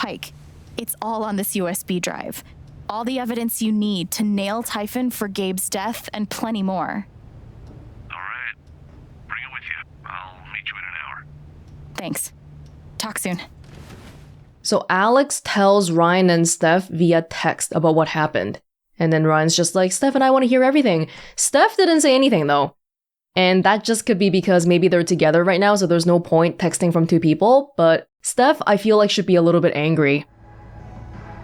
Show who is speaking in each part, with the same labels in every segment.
Speaker 1: Pike, it's all on this USB drive. All the evidence you need to nail Typhon for Gabe's death and plenty more.
Speaker 2: All right. Bring it with you. I'll meet you in an hour.
Speaker 1: Thanks. Talk soon.
Speaker 3: So Alex tells Ryan and Steph via text about what happened. And then Ryan's just like, Steph and I want to hear everything. Steph didn't say anything though. And that just could be because maybe they're together right now, so there's no point texting from two people. But Steph, I feel like, should be a little bit angry.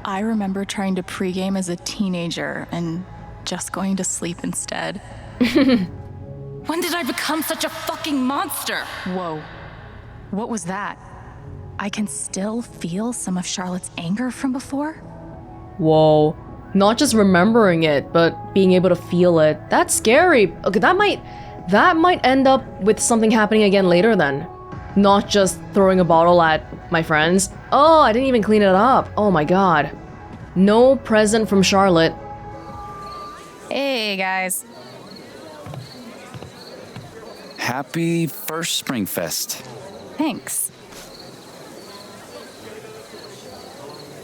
Speaker 1: I remember trying to pregame as a teenager and just going to sleep instead. When did I become such a fucking monster? Whoa. What was that? I can still feel some of Charlotte's anger from before.
Speaker 3: Whoa. Not just remembering it, but being able to feel it. That's scary. Okay, that might end up with something happening again later then. Not just throwing a bottle at my friends. Oh, I didn't even clean it up. Oh my god. No present from Charlotte.
Speaker 1: Hey, guys.
Speaker 4: Happy first Springfest.
Speaker 1: Thanks.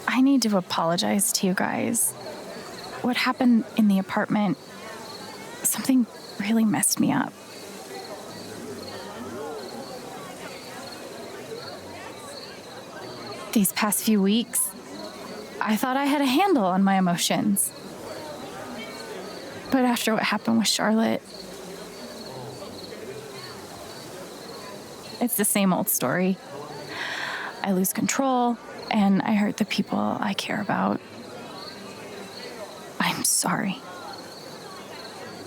Speaker 1: I need to apologize to you guys. What happened in the apartment, something really messed me up. These past few weeks, I thought I had a handle on my emotions. But after what happened with Charlotte, it's the same old story. I lose control, and I hurt the people I care about. I'm sorry.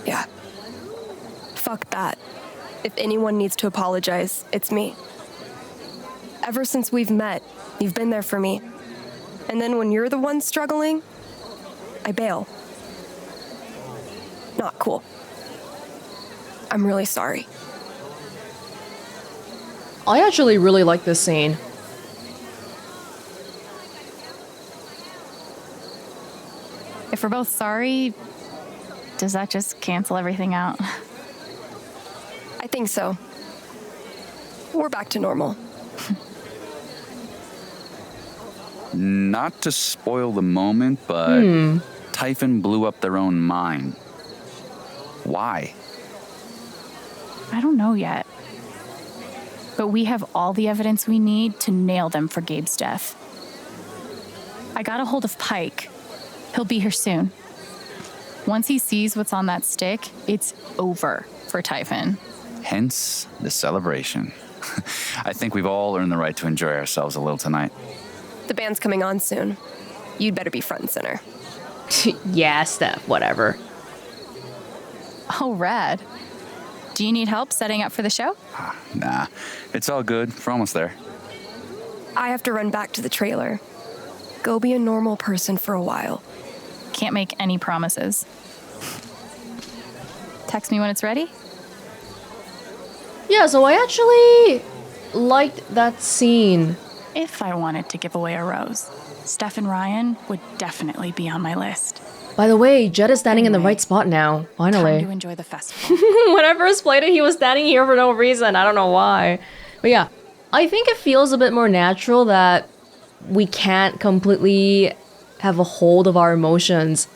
Speaker 5: Yeah. Fuck that. If anyone needs to apologize, it's me. Ever since we've met, you've been there for me. And then when you're the one struggling, I bail. Not cool. I'm really sorry.
Speaker 3: I actually really like this scene.
Speaker 1: If we're both sorry, does that just cancel everything out?
Speaker 5: I think so. We're back to normal.
Speaker 4: Not to spoil the moment, but Typhon blew up their own mine. Why?
Speaker 1: I don't know yet. But we have all the evidence we need to nail them for Gabe's death. I got a hold of Pike. He'll be here soon. Once he sees what's on that stick, it's over for Typhon.
Speaker 4: Hence the celebration. I think we've all earned the right to enjoy ourselves a little tonight.
Speaker 5: The band's coming on soon. You'd better be front and center.
Speaker 3: Yeah, Steph, whatever.
Speaker 1: Oh, rad. Do you need help setting up for the show?
Speaker 4: Nah, it's all good. We're almost there.
Speaker 5: I have to run back to the trailer. Go be a normal person for a while.
Speaker 1: Can't make any promises. Text me when it's ready.
Speaker 3: Yeah, so I actually liked that scene.
Speaker 1: If I wanted to give away a rose, Steph and Ryan would definitely be on my list.
Speaker 3: By the way, Jed is standing in the right spot now,
Speaker 1: Time
Speaker 3: finally.
Speaker 1: to enjoy the festival.
Speaker 3: When I first played it, he was standing here for no reason. I don't know why. But yeah, I think it feels a bit more natural that we can't completely have a hold of our emotions.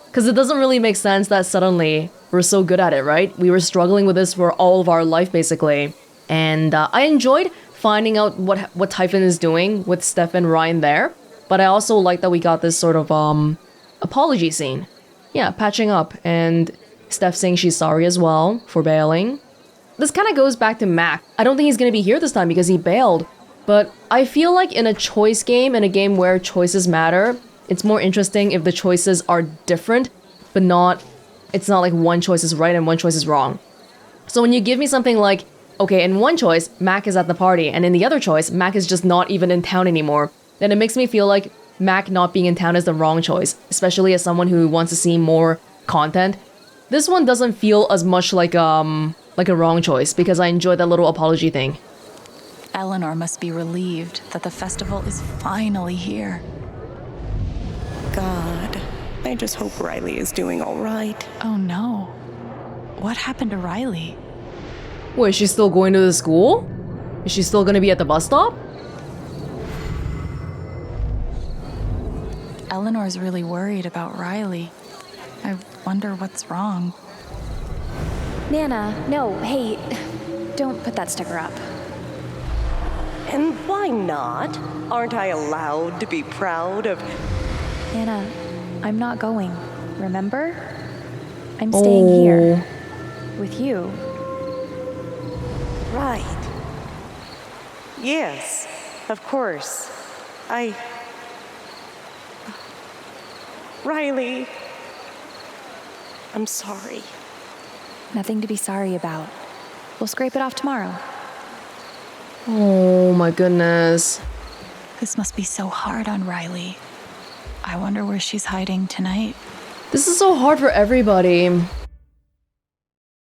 Speaker 3: Because it doesn't really make sense that suddenly we're so good at it, right? We were struggling with this for all of our life, basically. And I enjoyed finding out what Typhon is doing with Steph and Ryan there. But I also like that we got this sort of apology scene. Yeah, patching up, and Steph saying she's sorry as well for bailing. This kind of goes back to Mac. I don't think he's gonna be here this time because he bailed. But I feel like in a choice game, in a game where choices matter, it's more interesting if the choices are different, but it's not like one choice is right and one choice is wrong. So when you give me something like, okay, in one choice, Mac is at the party, and in the other choice, Mac is just not even in town anymore, then it makes me feel like Mac not being in town is the wrong choice, especially as someone who wants to see more content. This one doesn't feel as much like a wrong choice because I enjoyed that little apology thing.
Speaker 1: Eleanor must be relieved that the festival is finally here.
Speaker 6: God, I just hope Riley is doing all right.
Speaker 1: Oh no. What happened to Riley?
Speaker 3: Wait, is she still going to the school? Is she still gonna be at the bus stop?
Speaker 1: Eleanor's really worried about Riley. I wonder what's wrong.
Speaker 7: Nana, no, hey, don't put that sticker up.
Speaker 6: And why not? Aren't I allowed to be proud of...
Speaker 7: Nana, I'm not going, remember? I'm staying here. With you.
Speaker 6: Right. Yes, of course. Riley. I'm sorry.
Speaker 7: Nothing to be sorry about. We'll scrape it off tomorrow.
Speaker 3: Oh my goodness.
Speaker 1: This must be so hard on Riley. I wonder where she's hiding tonight.
Speaker 3: This is so hard for everybody.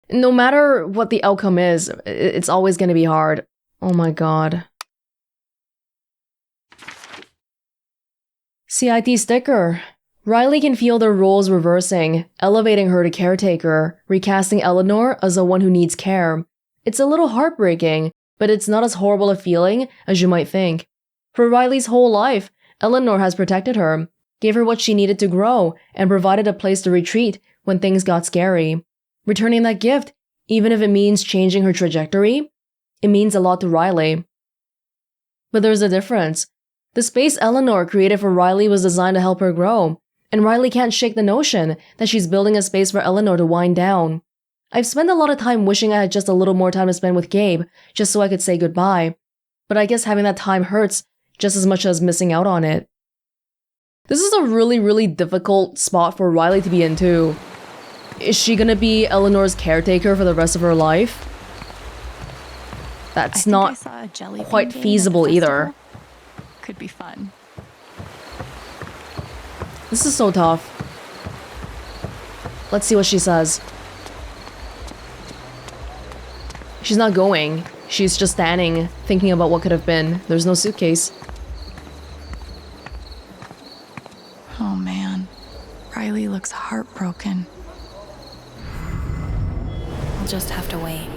Speaker 3: No matter what the outcome is, it's always gonna be hard. Oh my god. CIT sticker. Riley can feel their roles reversing, elevating her to caretaker, recasting Eleanor as the one who needs care. It's a little heartbreaking, but it's not as horrible a feeling as you might think. For Riley's whole life, Eleanor has protected her, gave her what she needed to grow, and provided a place to retreat when things got scary. Returning that gift, even if it means changing her trajectory, it means a lot to Riley. But there's a difference. The space Eleanor created for Riley was designed to help her grow, and Riley can't shake the notion that she's building a space for Eleanor to wind down. I've spent a lot of time wishing I had just a little more time to spend with Gabe, just so I could say goodbye. But I guess having that time hurts just as much as missing out on it. This is a really, really difficult spot for Riley to be in too. Is she gonna be Eleanor's caretaker for the rest of her life? That's not quite feasible either.
Speaker 1: Could be fun.
Speaker 3: This is so tough. Let's see what she says. She's not going. She's just standing, thinking about what could have been. There's no suitcase.
Speaker 1: Oh man, Riley looks heartbroken.
Speaker 7: I'll just have to wait.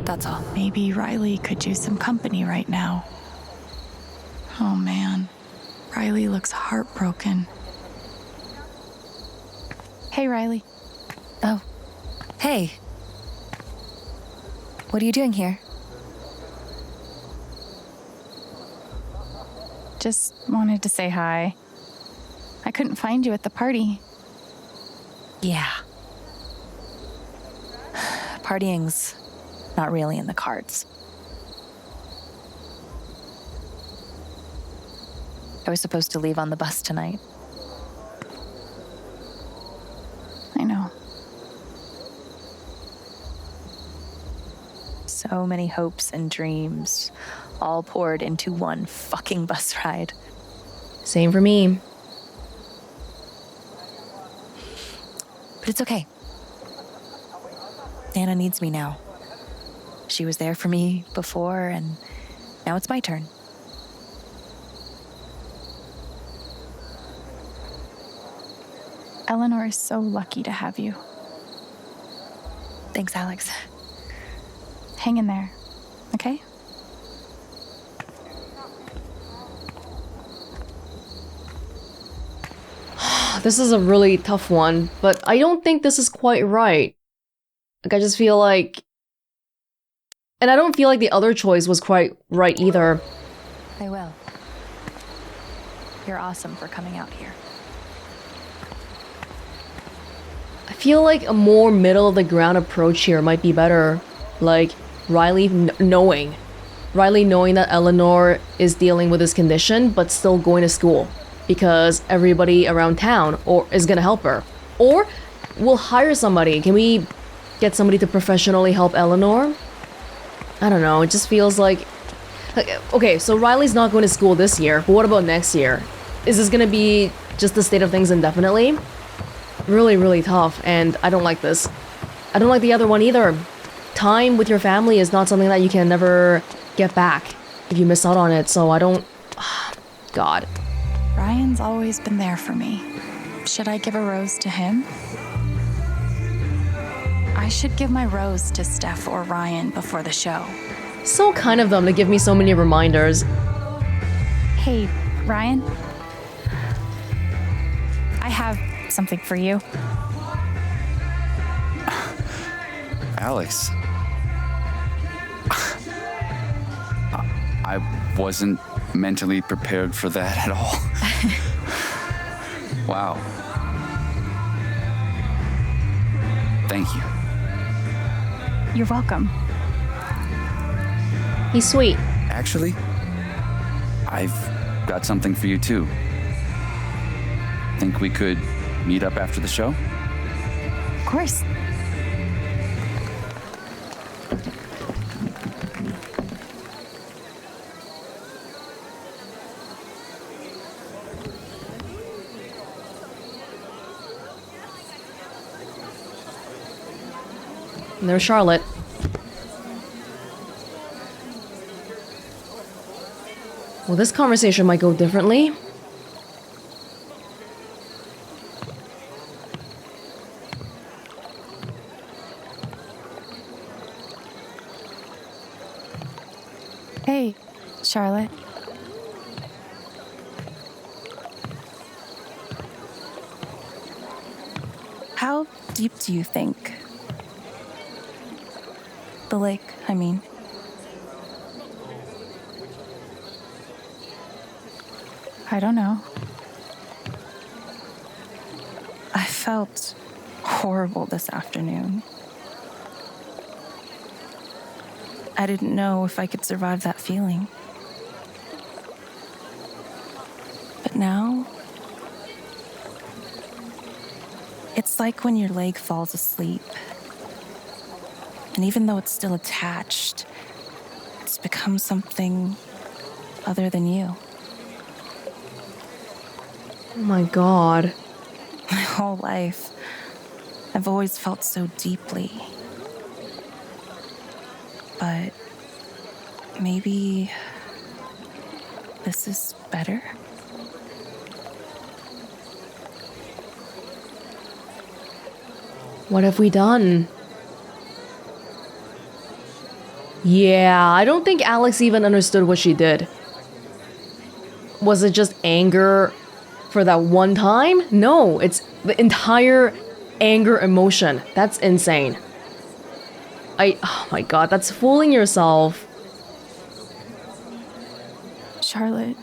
Speaker 7: That's all.
Speaker 1: Maybe Riley could use some company right now. Oh man, Riley looks heartbroken. Hey, Riley.
Speaker 7: Oh. Hey. What are you doing here?
Speaker 1: Just wanted to say hi. I couldn't find you at the party.
Speaker 7: Yeah. Partying's not really in the cards. I was supposed to leave on the bus tonight.
Speaker 1: I know.
Speaker 7: So many hopes and dreams, all poured into one fucking bus ride.
Speaker 3: Same for me.
Speaker 7: But it's okay. Nana needs me now. She was there for me before, and now it's my turn.
Speaker 1: Eleanor is so lucky to have you.
Speaker 7: Thanks, Alex.
Speaker 1: Hang in there, okay?
Speaker 3: This is a really tough one, but I don't think this is quite right. Like, I just feel like... And I don't feel like the other choice was quite right either.
Speaker 7: I will. You're awesome for coming out here.
Speaker 3: I feel like a more middle-of-the-ground approach here might be better. Like, Riley knowing that Eleanor is dealing with this condition, but still going to school. Because everybody around town is gonna help her. Or we'll hire somebody. Can we get somebody to professionally help Eleanor? I don't know, it just feels like... Okay, so Riley's not going to school this year, but what about next year? Is this gonna be just the state of things indefinitely? Really, really tough, and I don't like this. I don't like the other one either. Time with your family is not something that you can never get back if you miss out on it, so I don't... God.
Speaker 1: Ryan's always been there for me. Should I give a rose to him? I should give my rose to Steph or Ryan before the show.
Speaker 3: So kind of them to give me so many reminders.
Speaker 1: Hey, Ryan? I have something for you.
Speaker 4: Alex. I wasn't mentally prepared for that at all. Wow. Thank you.
Speaker 1: You're welcome.
Speaker 3: He's sweet.
Speaker 4: Actually, I've got something for you too. Think we could meet up after the show?
Speaker 1: Of course.
Speaker 3: And there's Charlotte. Well, this conversation might go differently.
Speaker 1: Hey, Charlotte. How deep do you think? The lake, I mean. I don't know. I felt horrible this afternoon. I didn't know if I could survive that feeling. But now, it's like when your leg falls asleep. And even though it's still attached, it's become something other than you.
Speaker 3: Oh my god.
Speaker 1: My whole life, I've always felt so deeply. But maybe this is better?
Speaker 3: What have we done? Yeah, I don't think Alex even understood what she did. Was it just anger for that one time? No, it's the entire anger emotion. That's insane. Oh my god, that's fooling yourself.
Speaker 1: Charlotte,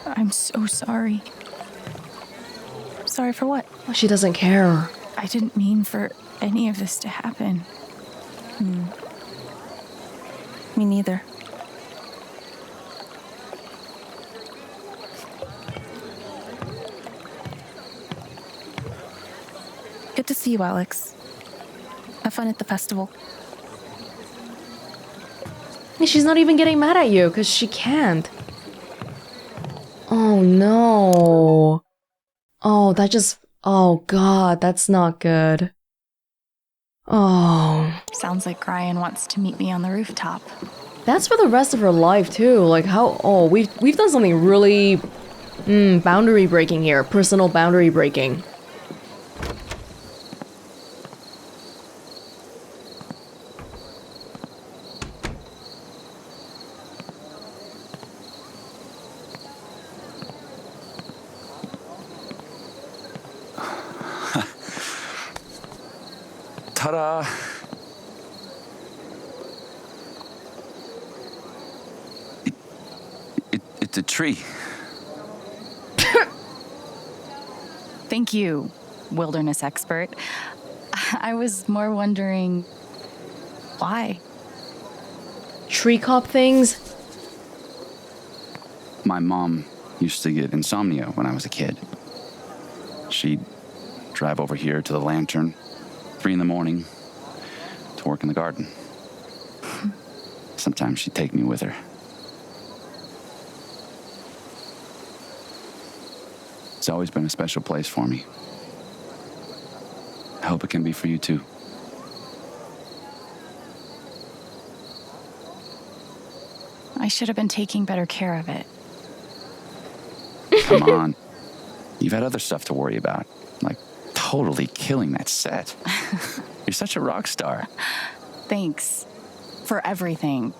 Speaker 1: I'm so sorry. Sorry for what?
Speaker 3: She doesn't care.
Speaker 1: I didn't mean for any of this to happen. Me neither. Good to see you, Alex. Have fun at the festival.
Speaker 3: She's not even getting mad at you because she can't. Oh no. Oh god, that's not good. Oh.
Speaker 1: Sounds like Ryan wants to meet me on the rooftop.
Speaker 3: That's for the rest of her life too. Like we've done something really boundary breaking here. Personal boundary breaking.
Speaker 4: Ta-da! It's a tree.
Speaker 1: Thank you, wilderness expert. I was more wondering why.
Speaker 3: Tree cop things?
Speaker 4: My mom used to get insomnia when I was a kid. She'd drive over here to the lantern, 3 a.m, to work in the garden. Sometimes she'd take me with her. It's always been a special place for me. I hope it can be for you too.
Speaker 1: I should have been taking better care of it.
Speaker 4: Come on. You've had other stuff to worry about, like totally killing that set. You're such a rock star.
Speaker 1: Thanks for everything.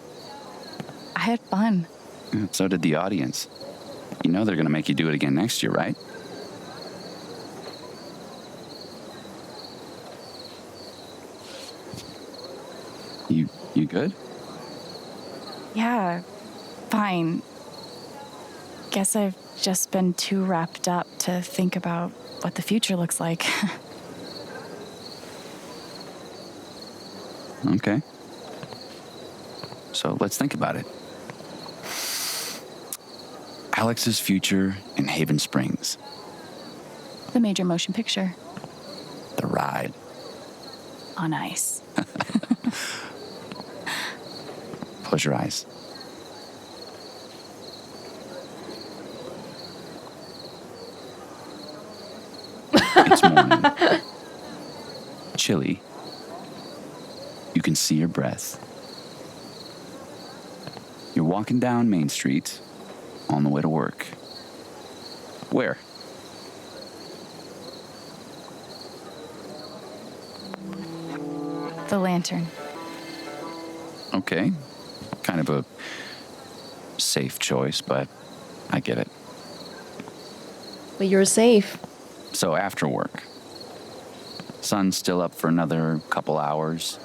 Speaker 1: I had fun.
Speaker 4: So did the audience. You know they're going to make you do it again next year, right? You good?
Speaker 1: Yeah, fine. Guess I've just been too wrapped up to think about what the future looks like.
Speaker 4: Okay. So let's think about it. Alex's future in Haven Springs.
Speaker 1: The major motion picture.
Speaker 4: The ride.
Speaker 1: On ice.
Speaker 4: Close your eyes. It's morning. Chilly. You can see your breath. You're walking down Main Street on the way to work. Where?
Speaker 1: The lantern.
Speaker 4: Okay. Kind of a safe choice, but I get it.
Speaker 3: But you're safe.
Speaker 4: So after work. Sun's still up for another couple hours.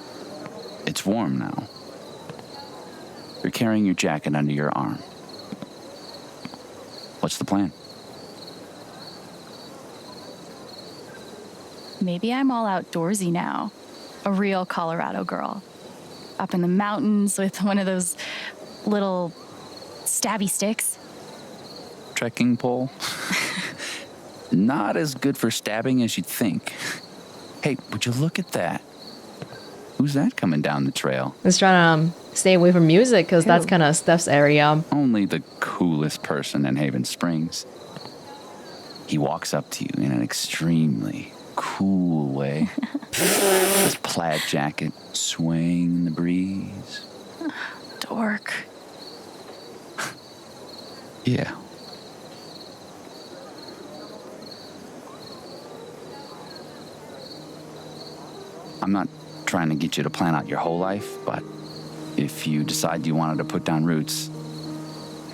Speaker 4: It's warm now. You're carrying your jacket under your arm. What's the plan?
Speaker 1: Maybe I'm all outdoorsy now. A real Colorado girl. Up in the mountains with one of those little stabby sticks.
Speaker 4: Trekking pole? Not as good for stabbing as you'd think. Hey, would you look at that? Who's that coming down the trail?
Speaker 3: Let's try to stay away from music because that's kind of Steph's area.
Speaker 4: Only the coolest person in Haven Springs. He walks up to you in an extremely cool way. His plaid jacket swaying in the breeze.
Speaker 1: Dork.
Speaker 4: Yeah. I'm not trying to get you to plan out your whole life, but if you decide you wanted to put down roots,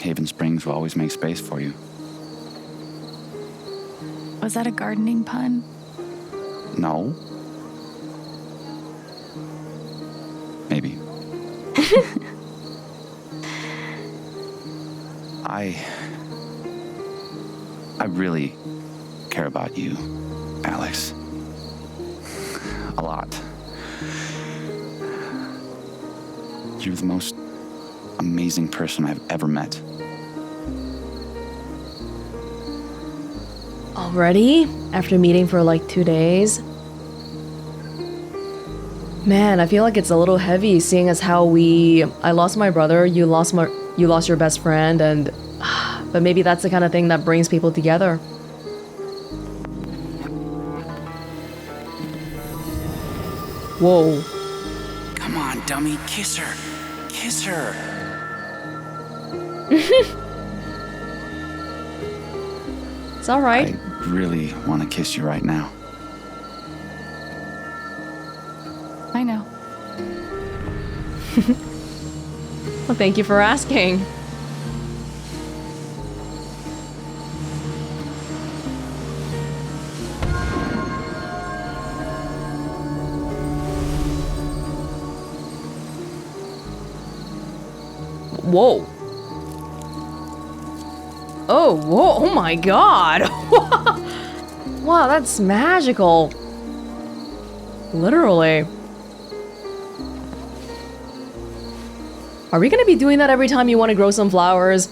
Speaker 4: Haven Springs will always make space for you.
Speaker 1: Was that a gardening pun?
Speaker 4: No. Maybe. I really care about you, Alex. A lot. You're the most amazing person I've ever met.
Speaker 3: Already? After meeting for like 2 days? Man, I feel like it's a little heavy seeing as how I lost my brother, you lost your best friend, and but maybe that's the kind of thing that brings people together. Whoa.
Speaker 4: Come on, dummy, kiss her. Kiss her.
Speaker 3: It's alright.
Speaker 4: I really want to kiss you right now.
Speaker 1: I know.
Speaker 3: Well, thank you for asking. Whoa. Oh, whoa, oh my god. Wow, that's magical. Literally. Are we gonna be doing that every time you want to grow some flowers?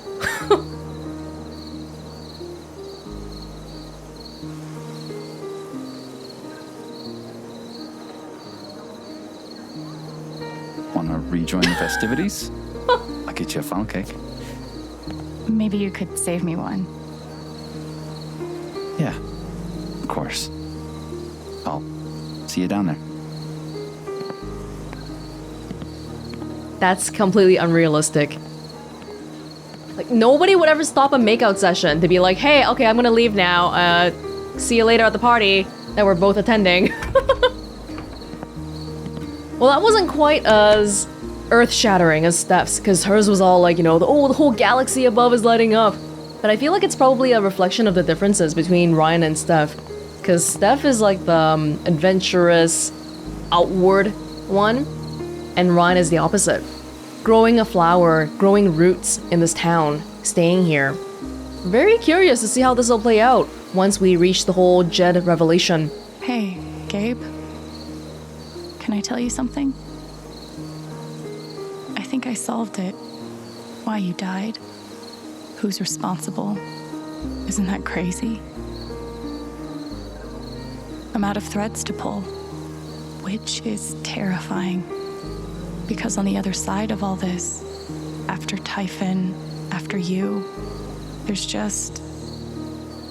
Speaker 4: Want to rejoin the festivities? I'll get you a funnel cake.
Speaker 1: Maybe you could save me one.
Speaker 4: Yeah, of course. I'll see you down there.
Speaker 3: That's completely unrealistic. Like, nobody would ever stop a makeout session to be like, hey, okay, I'm gonna leave now. See you later at the party that we're both attending. Well, that wasn't quite as earth-shattering as Steph's, because hers was all like, you know, the whole galaxy above is lighting up. But I feel like it's probably a reflection of the differences between Ryan and Steph. Because Steph is like the adventurous, outward one. and Ryan is the opposite. Growing a flower, growing roots in this town, staying here. Very curious to see how this will play out once we reach the whole Jed revelation.
Speaker 1: Hey, Gabe. Can I tell you something? I think I solved it. Why you died. Who's responsible. Isn't that crazy? I'm out of threads to pull, which is terrifying. Because on the other side of all this, after Typhon, after you, there's just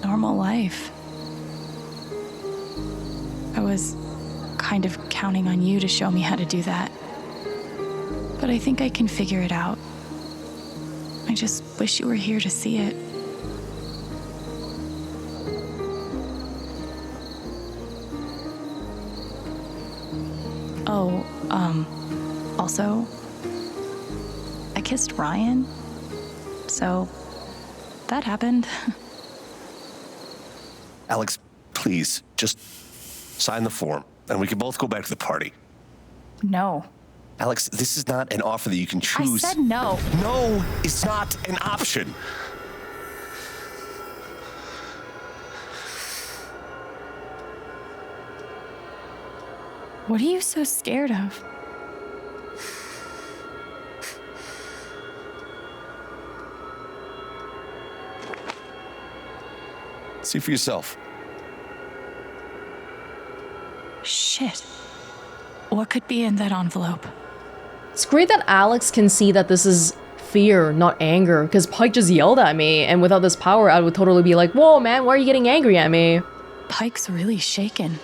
Speaker 1: normal life. I was kind of counting on you to show me how to do that. But I think I can figure it out. I just wish you were here to see it. Oh, also, I kissed Ryan, so that happened.
Speaker 8: Alex, please, just sign the form, and we can both go back to the party.
Speaker 1: No.
Speaker 8: Alex, this is not an offer that you can choose.
Speaker 1: I said no.
Speaker 8: No, it's not an option.
Speaker 1: What are you so scared of?
Speaker 8: See for yourself.
Speaker 1: Shit. What could be in that envelope?
Speaker 3: It's great that Alex can see that this is fear, not anger, because Pike just yelled at me, and without this power, I would totally be like, whoa, man, why are you getting angry at me?
Speaker 1: Pike's really shaken.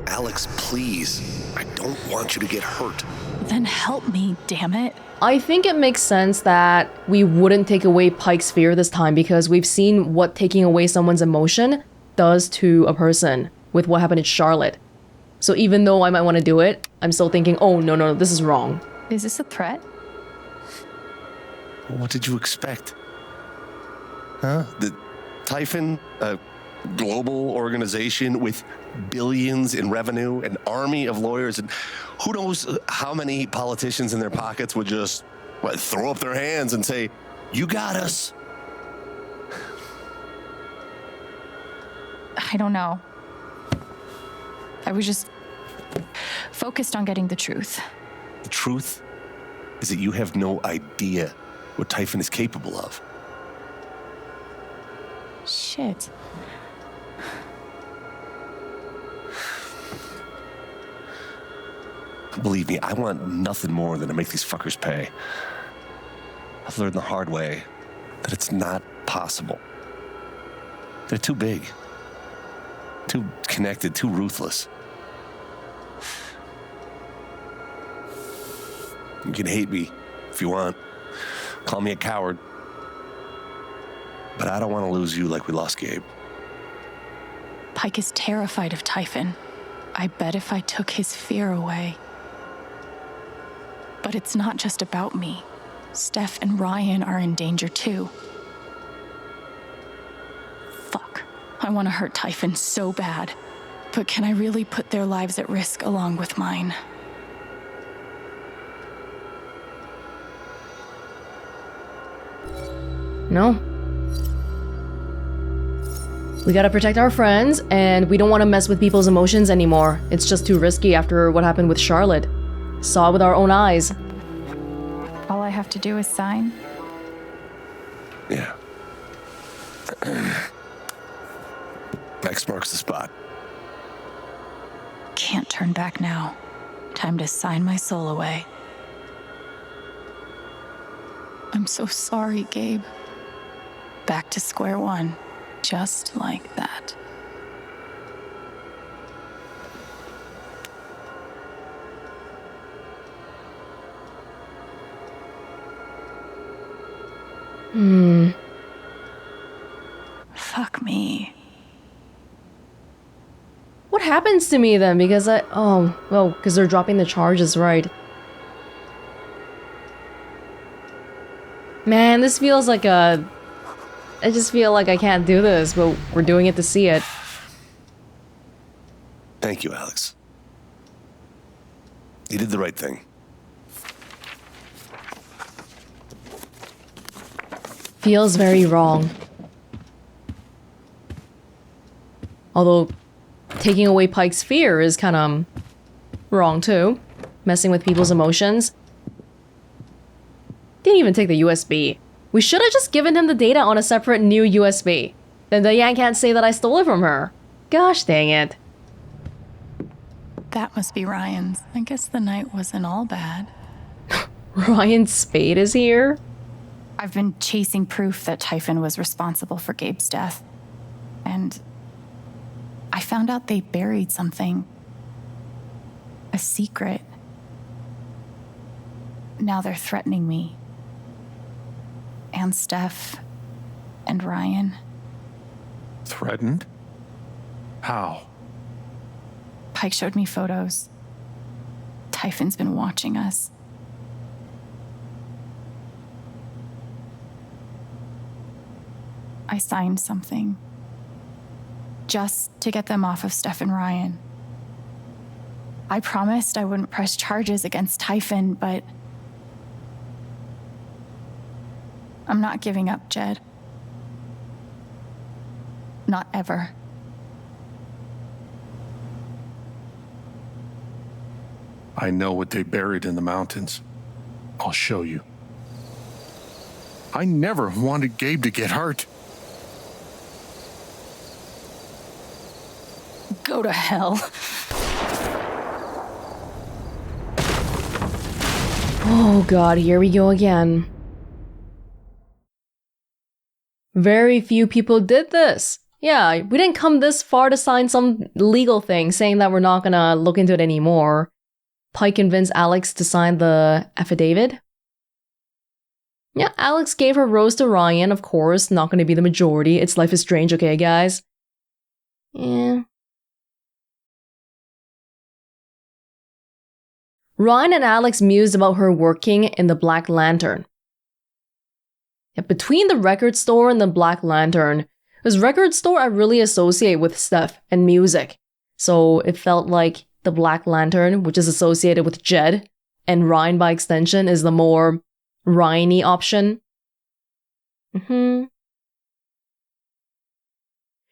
Speaker 8: Alex, please. I don't want you to get hurt.
Speaker 1: Then help me, damn it.
Speaker 3: I think it makes sense that we wouldn't take away Pike's fear this time because we've seen what taking away someone's emotion does to a person with what happened to Charlotte. So even though I might want to do it, I'm still thinking, oh, no, this is wrong.
Speaker 1: Is this a threat?
Speaker 8: What did you expect? Huh? The Typhon, a global organization with billions in revenue, an army of lawyers, and who knows how many politicians in their pockets would just throw up their hands and say, you got us.
Speaker 1: I don't know. I was just focused on getting the truth.
Speaker 8: The truth is that you have no idea what Typhon is capable of.
Speaker 1: Shit.
Speaker 8: Believe me, I want nothing more than to make these fuckers pay. I've learned the hard way that it's not possible. They're too big, too connected, too ruthless. You can hate me if you want. Call me a coward. But I don't want to lose you like we lost Gabe.
Speaker 1: Pike is terrified of Typhon. I bet if I took his fear away. But it's not just about me. Steph and Ryan are in danger too. Fuck. I want to hurt Typhon so bad. But can I really put their lives at risk along with mine?
Speaker 3: No. We gotta protect our friends, and we don't want to mess with people's emotions anymore. It's just too risky after what happened with Charlotte. Saw it with our own eyes.
Speaker 1: All I have to do is sign?
Speaker 8: Yeah. X marks the spot.
Speaker 1: Can't turn back now. Time to sign my soul away. I'm so sorry, Gabe. Back to square one, just like that. Fuck me.
Speaker 3: What happens to me then? Because because they're dropping the charges, right? Man, this feels like I just feel like I can't do this, but we're doing it to see it.
Speaker 8: Thank you, Alex. You did the right thing.
Speaker 3: Feels very wrong. Although, taking away Pike's fear is kind of wrong too. Messing with people's emotions. Didn't even take the USB. We should have just given him the data on a separate new USB. Then Diane can't say that I stole it from her. Gosh dang it.
Speaker 1: That must be Ryan's. I guess the night wasn't all bad.
Speaker 3: Ryan Spade is here?
Speaker 1: I've been chasing proof that Typhon was responsible for Gabe's death. And I found out they buried something. A secret. Now they're threatening me. And Steph. And Ryan.
Speaker 9: Threatened? How?
Speaker 1: Pike showed me photos. Typhon's been watching us. I signed something. Just to get them off of Steph and Ryan. I promised I wouldn't press charges against Typhon, but I'm not giving up, Jed. Not ever.
Speaker 9: I know what they buried in the mountains. I'll show you. I never wanted Gabe to get hurt.
Speaker 1: Go to hell.
Speaker 3: Oh god, here we go again. Very few people did this. Yeah, we didn't come this far to sign some legal thing saying that we're not gonna look into it anymore. Pike convinced Alex to sign the affidavit. Yeah, Alex gave her rose to Ryan, of course. Not gonna be the majority. It's Life is Strange, okay, guys? Yeah. Ryan and Alex mused about her working in the Black Lantern. Yeah, between the record store and the Black Lantern, this record store I really associate with stuff and music. So it felt like the Black Lantern, which is associated with Jed, and Ryan by extension is the more Ryan-y option.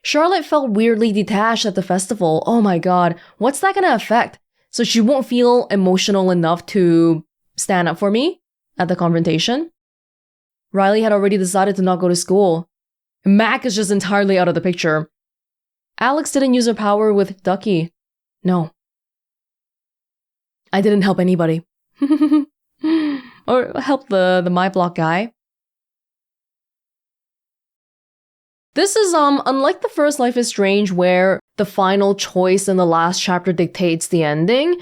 Speaker 3: Charlotte felt weirdly detached at the festival. Oh my god, what's that gonna affect? So she won't feel emotional enough to stand up for me at the confrontation? Riley had already decided to not go to school. Mac is just entirely out of the picture. Alex didn't use her power with Ducky. No. I didn't help anybody. Or help the My Block guy. This is unlike the first Life is Strange where the final choice in the last chapter dictates the ending.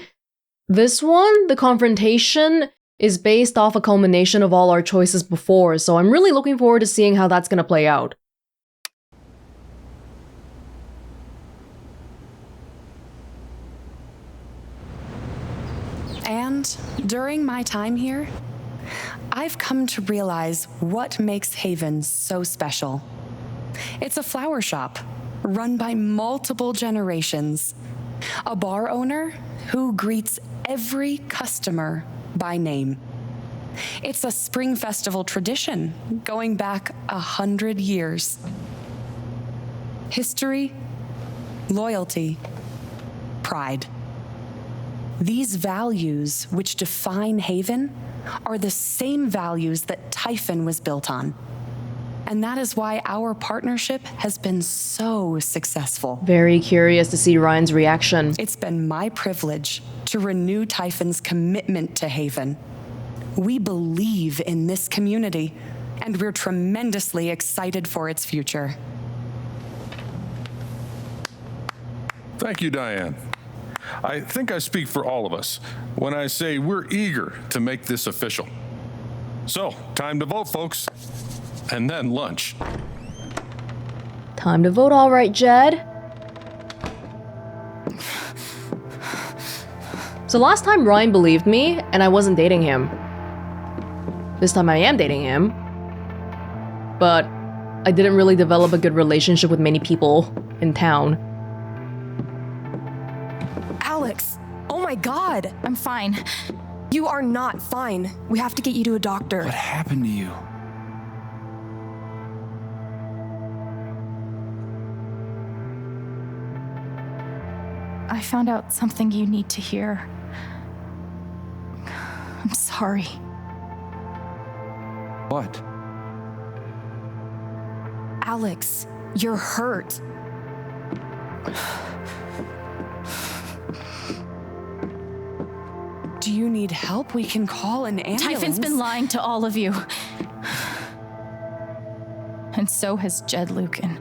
Speaker 3: This one, the confrontation, is based off a culmination of all our choices before, so I'm really looking forward to seeing how that's gonna play out.
Speaker 10: And during my time here, I've come to realize what makes Haven so special. It's a flower shop run by multiple generations. A bar owner who greets every customer by name. It's a spring festival tradition going back 100 years. History, loyalty, pride. These values which define Haven are the same values that Typhon was built on. And that is why our partnership has been so successful.
Speaker 3: Very curious to see Ryan's reaction.
Speaker 10: It's been my privilege to renew Typhon's commitment to Haven. We believe in this community, and we're tremendously excited for its future.
Speaker 9: Thank you, Diane. I think I speak for all of us when I say we're eager to make this official. So, time to vote, folks. And then lunch.
Speaker 3: Time to vote, all right, Jed. So last time Ryan believed me, and I wasn't dating him. This time I am dating him. But I didn't really develop a good relationship with many people in town.
Speaker 10: Alex, oh
Speaker 5: my God!
Speaker 1: I'm fine.
Speaker 5: You are not fine. We have to get you to a doctor.
Speaker 4: What happened to you?
Speaker 1: I found out something you need to hear. I'm sorry.
Speaker 4: What?
Speaker 5: Alex, you're hurt.
Speaker 10: Do you need help? We can call an ambulance.
Speaker 1: Typhon's been lying to all of you. And so has Jed Lucan.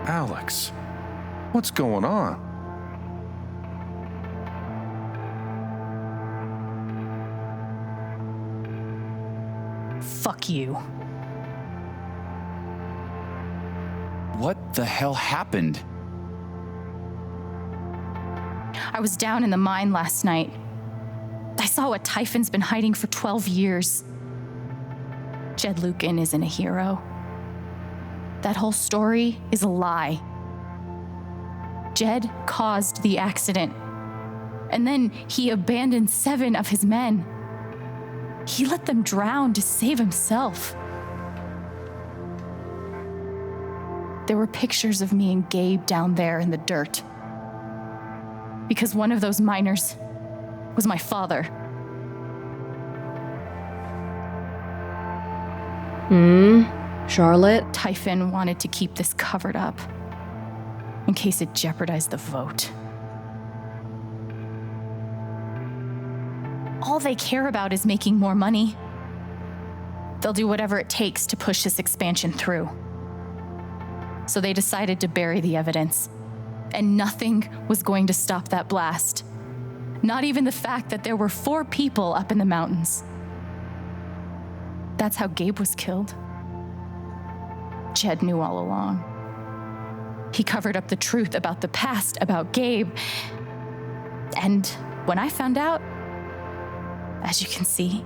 Speaker 9: Alex, what's going on?
Speaker 1: Fuck you.
Speaker 4: What the hell happened?
Speaker 1: I was down in the mine last night. I saw what Typhon's been hiding for 12 years. Jed Lucan isn't a hero. That whole story is a lie. Jed caused the accident, and then he abandoned 7 of his men. He let them drown to save himself. There were pictures of me and Gabe down there in the dirt. Because one of those miners was my father.
Speaker 3: Charlotte?
Speaker 1: Typhon wanted to keep this covered up in case it jeopardized the vote. All they care about is making more money. They'll do whatever it takes to push this expansion through. So they decided to bury the evidence. And nothing was going to stop that blast. Not even the fact that there were 4 people up in the mountains. That's how Gabe was killed. Jed knew all along. He covered up the truth about the past, about Gabe. And when I found out, as you can see,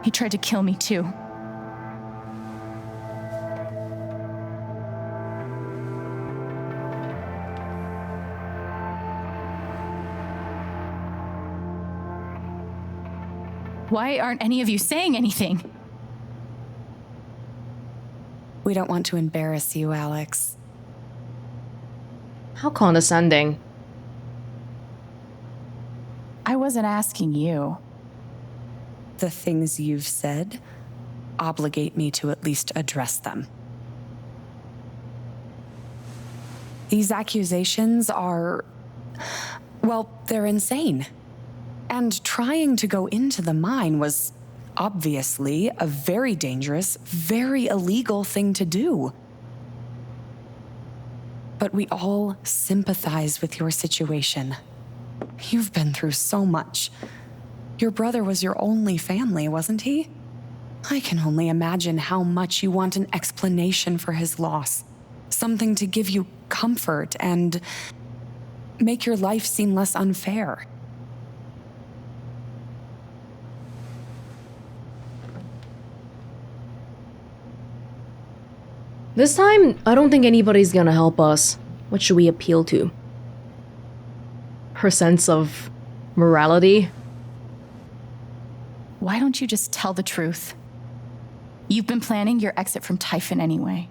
Speaker 1: he tried to kill me too. Why aren't any of you saying anything?
Speaker 10: We don't want to embarrass you, Alex.
Speaker 3: How condescending.
Speaker 1: I wasn't asking you.
Speaker 10: The things you've said obligate me to at least address them. These accusations are, well, they're insane. And trying to go into the mine was obviously a very dangerous, very illegal thing to do. But we all sympathize with your situation. You've been through so much. Your brother was your only family, wasn't he? I can only imagine how much you want an explanation for his loss. Something to give you comfort and make your life seem less unfair.
Speaker 3: This time, I don't think anybody's gonna help us. What should we appeal to? Her sense of morality?
Speaker 1: Why don't you just tell the truth? You've been planning your exit from Typhon anyway.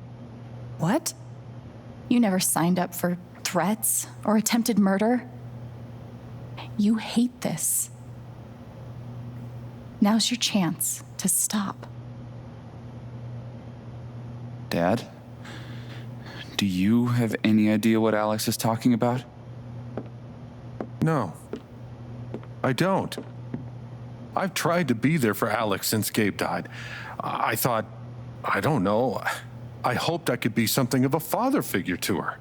Speaker 10: What?
Speaker 1: You never signed up for threats or attempted murder. You hate this. Now's your chance to stop.
Speaker 4: Dad? Do you have any idea what Alex is talking about?
Speaker 9: No, I don't. I've tried to be there for Alex since Gabe died. I thought, I don't know, I hoped I could be something of a father figure to her.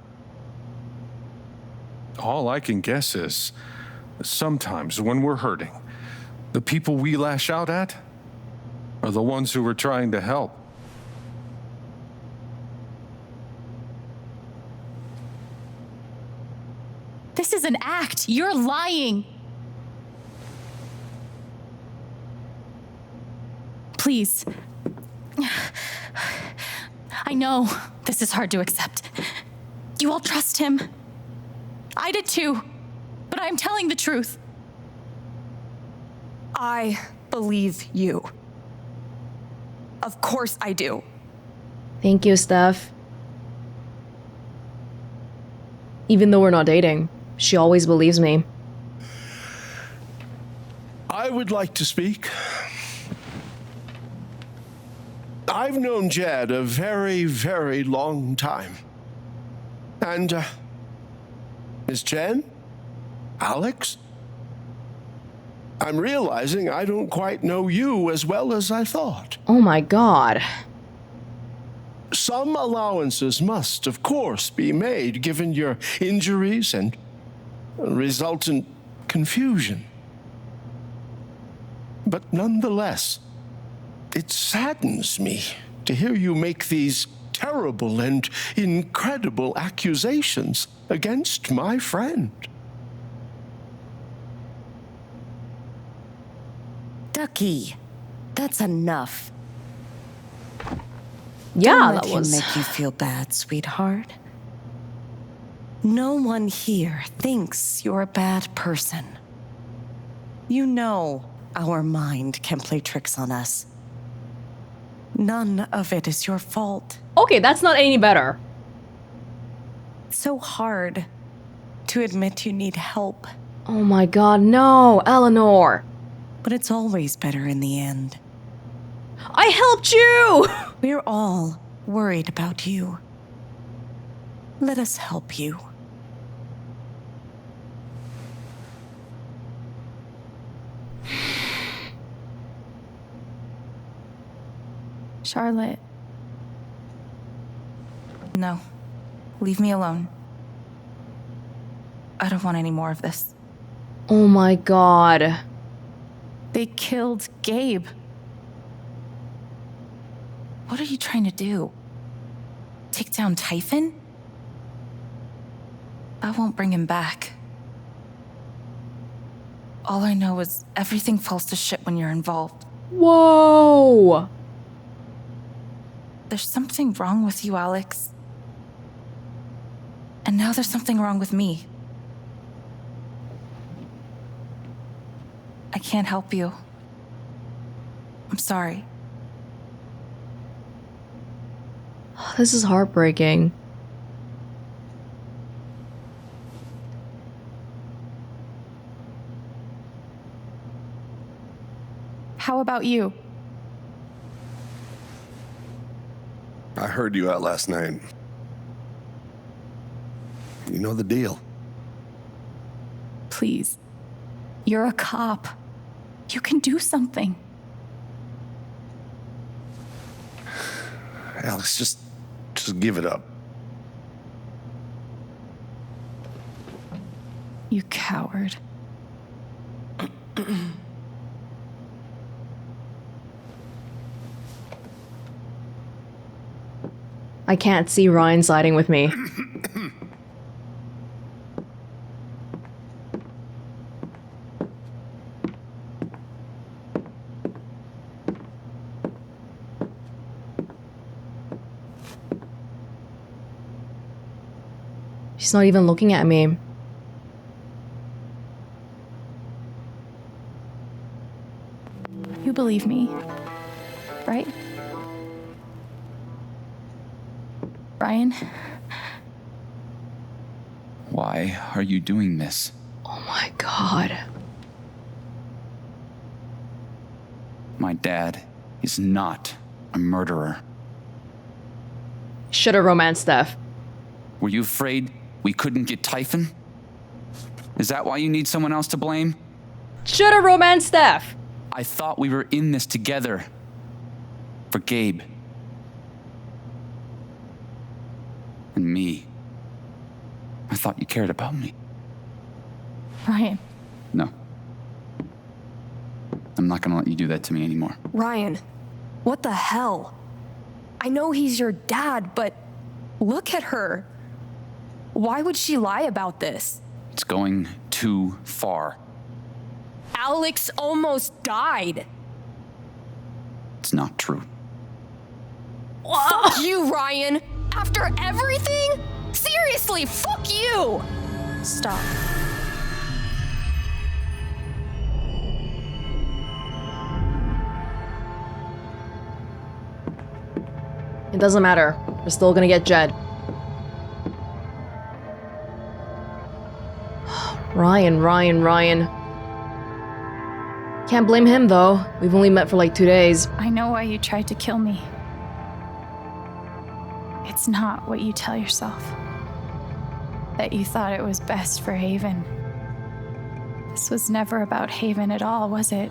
Speaker 9: All I can guess is, sometimes when we're hurting, the people we lash out at are the ones who we're trying to help.
Speaker 1: This is an act. You're lying. Please. I know this is hard to accept. you all trust him. I did too, but I'm telling the truth.
Speaker 5: I believe you. Of course I do.
Speaker 3: Thank you, Steph. Even though we're not dating, she always believes me.
Speaker 11: I would like to speak. I've known Jed a very, very long time. And, Miss Chen? Alex? I'm realizing I don't quite know you as well as I thought.
Speaker 3: Oh my god.
Speaker 11: Some allowances must, of course, be made given your injuries and resultant confusion. But nonetheless, it saddens me to hear you make these terrible and incredible accusations against my friend.
Speaker 6: Ducky, that's enough.
Speaker 3: Yeah,
Speaker 6: Don't let
Speaker 3: that
Speaker 6: him
Speaker 3: was...
Speaker 6: make you feel bad, sweetheart. No one here thinks you're a bad person. You know our mind can play tricks on us. None of it is your fault.
Speaker 3: Okay, that's not any better.
Speaker 6: It's so hard to admit you need help.
Speaker 3: Oh my god, no, Eleanor.
Speaker 6: But it's always better in the end.
Speaker 3: I helped you!
Speaker 6: We're all worried about you. Let us help you.
Speaker 1: Charlotte. No. Leave me alone. I don't want any more of this.
Speaker 3: Oh my god.
Speaker 1: They killed Gabe. What are you trying to do? Take down Typhon? That won't bring him back. All I know is everything falls to shit when you're involved.
Speaker 3: Whoa!
Speaker 1: There's something wrong with you, Alex. And now there's something wrong with me. I can't help you. I'm sorry.
Speaker 3: This is heartbreaking.
Speaker 1: How about you?
Speaker 8: I heard you out last night. You know the deal.
Speaker 1: Please. You're a cop. You can do something.
Speaker 8: Alex, just give it up.
Speaker 1: You coward.
Speaker 3: I can't see Ryan siding with me. She's not even looking at me.
Speaker 1: You believe me, right? Ryan?
Speaker 4: Why are you doing this?
Speaker 3: Oh my god.
Speaker 4: My dad is not a murderer.
Speaker 3: Should've romanced Steph.
Speaker 4: Were you afraid we couldn't get Typhon? Is that why you need someone else to blame?
Speaker 3: Should've romanced Steph.
Speaker 4: I thought we were in this together. For Gabe. And me. I thought you cared about me.
Speaker 1: Ryan.
Speaker 4: No. I'm not gonna let you do that to me anymore.
Speaker 5: Ryan, what the hell? I know he's your dad, but look at her. Why would she lie about this?
Speaker 4: It's going too far.
Speaker 5: Alex almost died.
Speaker 4: It's not true.
Speaker 5: Fuck you, Ryan. After everything? Seriously.
Speaker 1: Finally, fuck you!
Speaker 5: Stop.
Speaker 3: It doesn't matter. We're still gonna get Jed. Ryan. Can't blame him, though. We've only met for like 2 days.
Speaker 1: I know why you tried to kill me. It's not what you tell yourself. That you thought it was best for Haven. This was never about Haven at all, was it?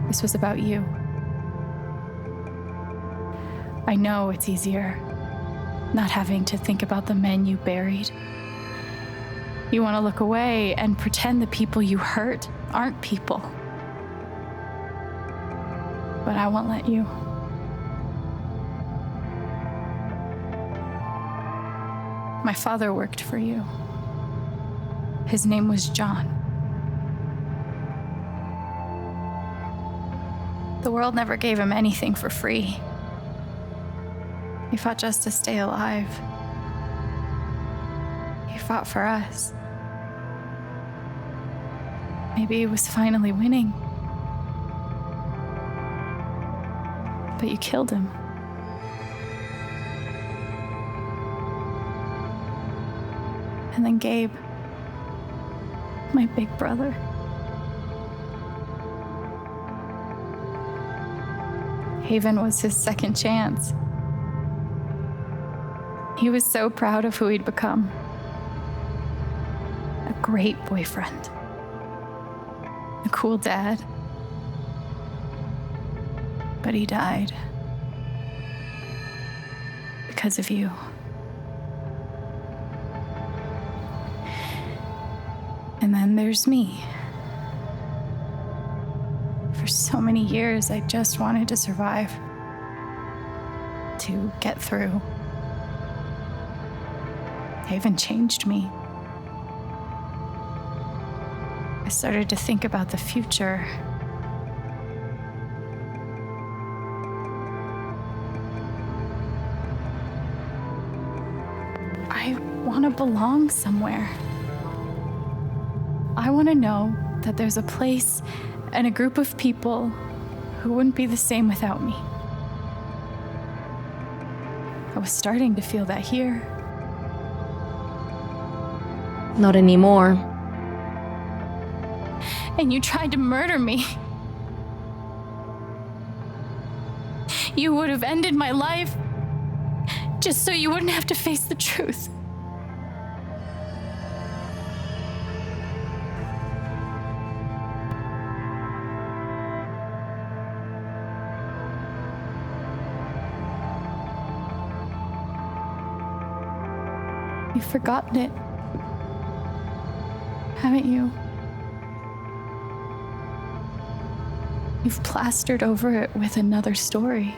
Speaker 1: This was about you. I know it's easier, not having to think about the men you buried. You want to look away and pretend the people you hurt aren't people. But I won't let you. My father worked for you. His name was John. The world never gave him anything for free. He fought just to stay alive. He fought for us. Maybe he was finally winning. But you killed him. And then Gabe, my big brother. Haven was his second chance. He was so proud of who he'd become. A great boyfriend. A cool dad. But he died. Because of you. And then there's me. For so many years, I just wanted to survive. To get through. Haven changed me. I started to think about the future. I want to belong somewhere. I want to know that there's a place and a group of people who wouldn't be the same without me. I was starting to feel that here.
Speaker 3: Not anymore.
Speaker 1: And you tried to murder me. You would have ended my life just so you wouldn't have to face the truth. You've forgotten it, haven't you? You've plastered over it with another story.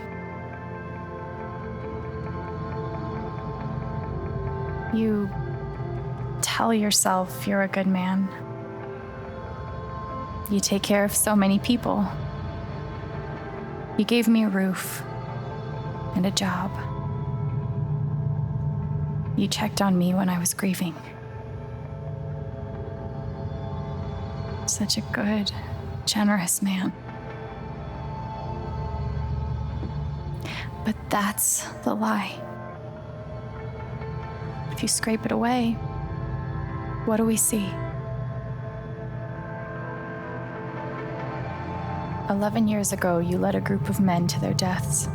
Speaker 1: You tell yourself you're a good man. You take care of so many people. You gave me a roof and a job. You checked on me when I was grieving. Such a good, generous man. But that's the lie. If you scrape it away, what do we see? 11 years ago, you led a group of men to their deaths.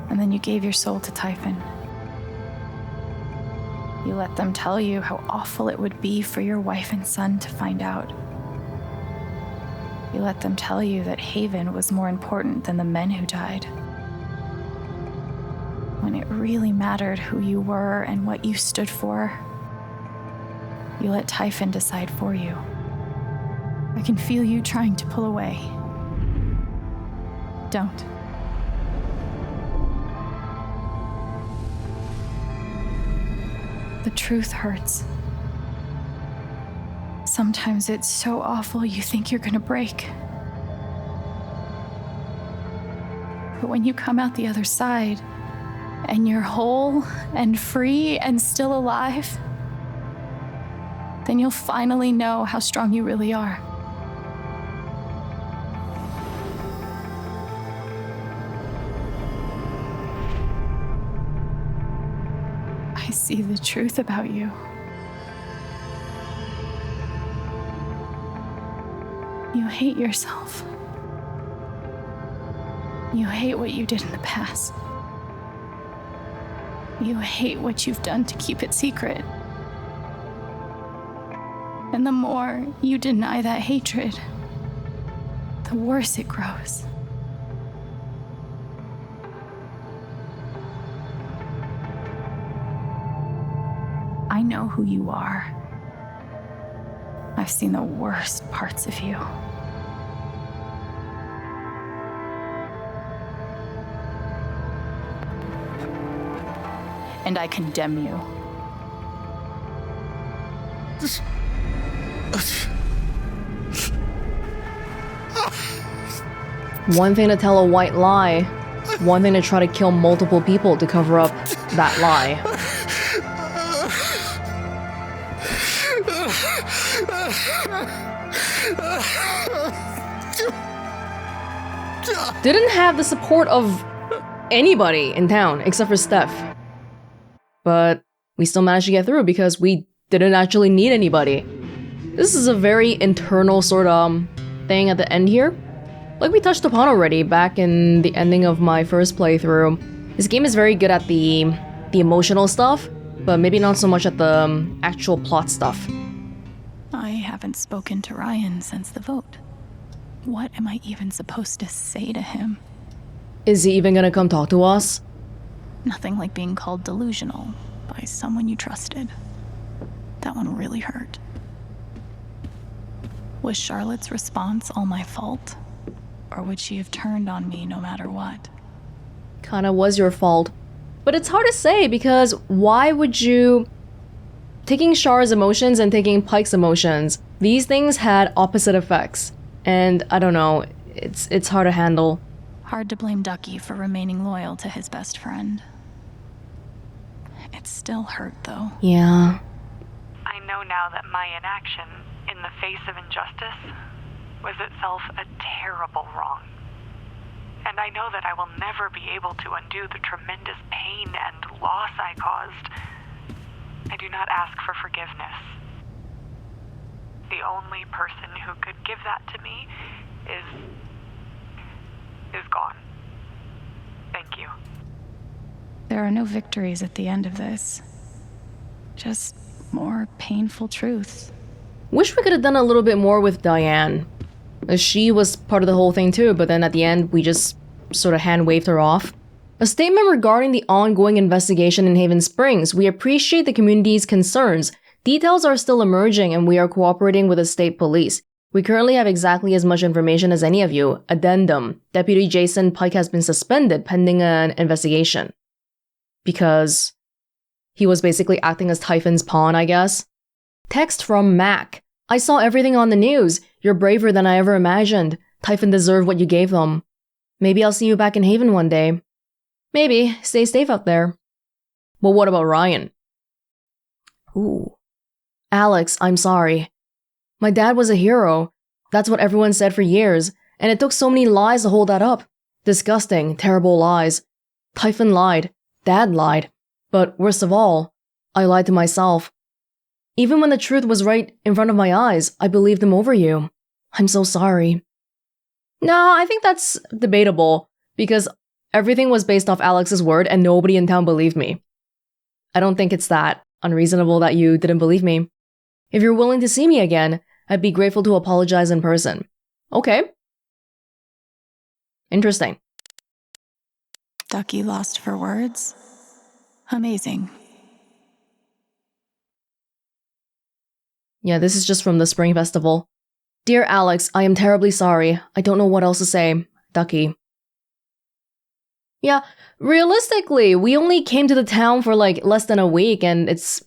Speaker 1: And then you gave your soul to Typhon. You let them tell you how awful it would be for your wife and son to find out. You let them tell you that Haven was more important than the men who died. When it really mattered who you were and what you stood for, you let Typhon decide for you. I can feel you trying to pull away. Don't. The truth hurts. Sometimes it's so awful you think you're gonna break. But when you come out the other side and you're whole and free and still alive, then you'll finally know how strong you really are. I see the truth about you. You hate yourself. You hate what you did in the past. You hate what you've done to keep it secret. And the more you deny that hatred, the worse it grows. I know who you are. I've seen the worst parts of you. And I condemn you.
Speaker 3: One thing to tell a white lie, one thing to try to kill multiple people to cover up that lie. Didn't have the support of anybody in town except for Steph. But we still managed to get through because we didn't actually need anybody. This is a very internal sort of thing at the end here. Like we touched upon already back in the ending of my first playthrough. This game is very good at the emotional stuff, but maybe not so much at the actual plot stuff.
Speaker 1: I haven't spoken to Ryan since the vote. What am I even supposed to say to him?
Speaker 3: Is he even gonna come talk to us?
Speaker 1: Nothing like being called delusional by someone you trusted. That one really hurt. Was Charlotte's response all my fault? Or would she have turned on me no matter what?
Speaker 3: Kinda was your fault. But it's hard to say because why would you... Taking Char's emotions and taking Pike's emotions, these things had opposite effects. And I don't know, it's hard to handle.
Speaker 1: Hard to blame Ducky for remaining loyal to his best friend. It still hurt, though.
Speaker 3: Yeah.
Speaker 12: I know now that my inaction, in the face of injustice, was itself a terrible wrong. And I know that I will never be able to undo the tremendous pain and loss I caused. I do not ask for forgiveness. The only person who could give that to me is gone. Thank you.
Speaker 1: There are no victories at the end of this. Just more painful truths.
Speaker 3: Wish we could have done a little bit more with Diane. She was part of the whole thing too, but then at the end, we just sort of hand-waved her off. A statement regarding the ongoing investigation in Haven Springs. We appreciate the community's concerns. Details are still emerging and we are cooperating with the state police. We currently have exactly as much information as any of you. Addendum. Deputy Jason Pike has been suspended pending an investigation. Because he was basically acting as Typhon's pawn, I guess. Text from Mac. I saw everything on the news. You're braver than I ever imagined. Typhon deserved what you gave them. Maybe I'll see you back in Haven one day. Maybe. Stay safe out there. But what about Ryan? Ooh. Alex, I'm sorry. My dad was a hero. That's what everyone said for years, and it took so many lies to hold that up. Disgusting, terrible lies. Typhon lied. Dad lied. But worst of all, I lied to myself. Even when the truth was right in front of my eyes, I believed him over you. I'm so sorry. No, I think that's debatable, because everything was based off Alex's word and nobody in town believed me. I don't think it's that unreasonable that you didn't believe me. If you're willing to see me again, I'd be grateful to apologize in person. Okay. Interesting.
Speaker 1: Ducky lost for words? Amazing.
Speaker 3: Yeah, this is just from the Spring Festival. Dear Alex, I am terribly sorry. I don't know what else to say. Ducky. Yeah, realistically, we only came to the town for like less than a week and it's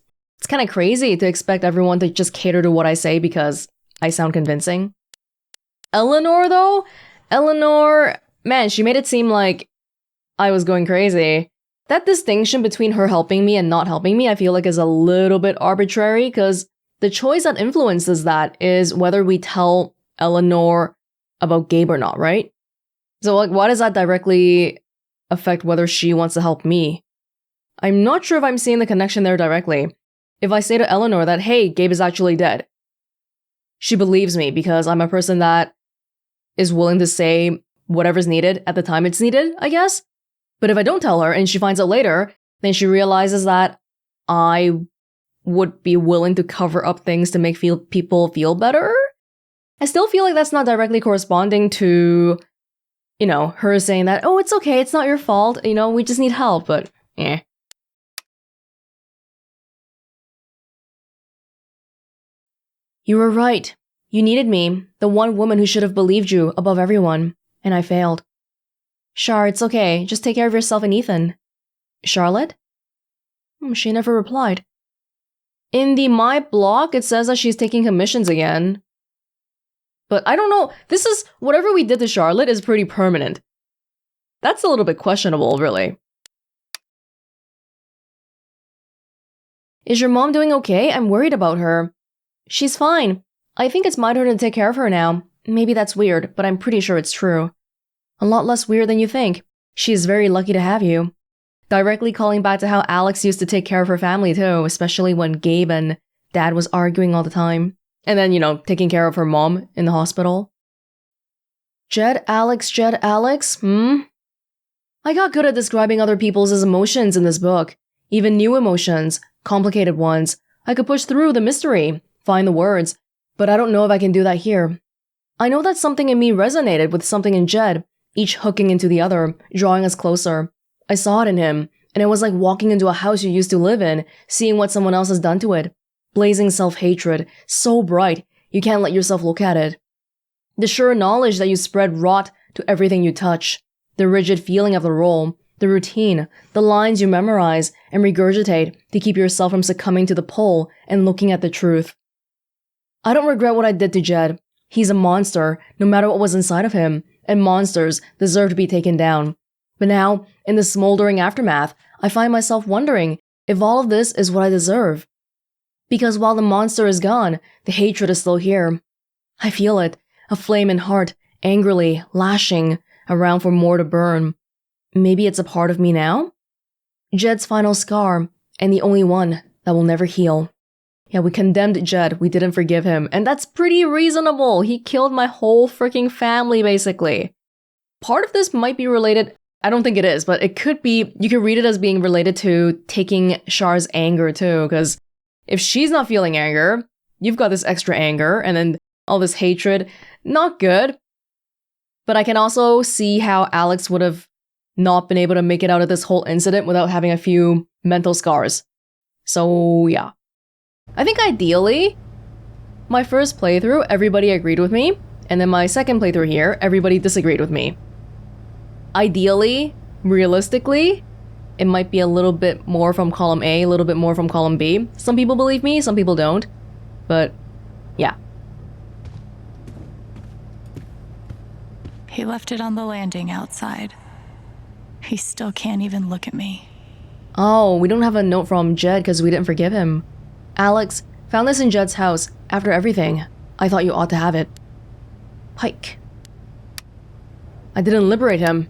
Speaker 3: kind of crazy to expect everyone to just cater to what I say because I sound convincing. Eleanor, though? Eleanor, man, she made it seem like I was going crazy. that distinction between her helping me and not helping me, I feel like is a little bit arbitrary, because the choice that influences that is whether we tell Eleanor about Gabe or not, right? So like, why does that directly affect whether she wants to help me? I'm not sure if I'm seeing the connection there directly. If I say to Eleanor that, hey, Gabe is actually dead, she believes me because I'm a person that is willing to say whatever's needed at the time it's needed, I guess. But if I don't tell her and she finds out later, then she realizes that I would be willing to cover up things to make people feel better. I still feel like that's not directly corresponding to, you know, her saying that, oh, it's okay, it's not your fault, you know, we just need help, but eh. You were right. You needed me, the one woman who should have believed you above everyone, and I failed. Char, it's okay. Just take care of yourself and Ethan. Charlotte? She never replied. In the My blog, it says that she's taking commissions again. But I don't know. This is, whatever we did to Charlotte is pretty permanent. That's a little bit questionable, really. Is your mom doing okay? I'm worried about her. She's fine. I think it's my turn to take care of her now. Maybe that's weird, but I'm pretty sure it's true. A lot less weird than you think. She is very lucky to have you. Directly calling back to how Alex used to take care of her family too, especially when Gabe and Dad was arguing all the time. And then, you know, taking care of her mom in the hospital. Jed, Alex, I got good at describing other people's emotions in this book. Even new emotions, complicated ones. I could push through the mystery, find the words, but I don't know if I can do that here. I know that something in me resonated with something in Jed, each hooking into the other, drawing us closer. I saw it in him, and it was like walking into a house you used to live in, seeing what someone else has done to it. Blazing self-hatred, so bright, you can't let yourself look at it. The sure knowledge that you spread rot to everything you touch. The rigid feeling of the role, the routine, the lines you memorize and regurgitate to keep yourself from succumbing to the pull and looking at the truth. I don't regret what I did to Jed. He's a monster, no matter what was inside of him, and monsters deserve to be taken down. But now, in the smoldering aftermath, I find myself wondering if all of this is what I deserve. Because while the monster is gone, the hatred is still here. I feel it, a flame in heart, angrily, lashing around for more to burn. Maybe it's a part of me now? Jed's final scar, and the only one that will never heal. Yeah, we condemned Jed, we didn't forgive him, and that's pretty reasonable. He killed my whole freaking family, basically. Part of this might be related, I don't think it is, but it could be, you could read it as being related to taking Char's anger too, because if she's not feeling anger, you've got this extra anger, and then all this hatred. Not good. But I can also see how Alex would have not been able to make it out of this whole incident without having a few mental scars. So, yeah. I think ideally, my first playthrough, everybody agreed with me, and then my second playthrough here, everybody disagreed with me. Ideally, realistically, it might be a little bit more from column A, a little bit more from column B. Some people believe me, some people don't. But, yeah.
Speaker 1: He left it on the landing outside. He still can't even look at me.
Speaker 3: Oh, we don't have a note from Jed because we didn't forgive him. Alex, found this in Jed's house. After everything, I thought you ought to have it. Pike. I didn't liberate him.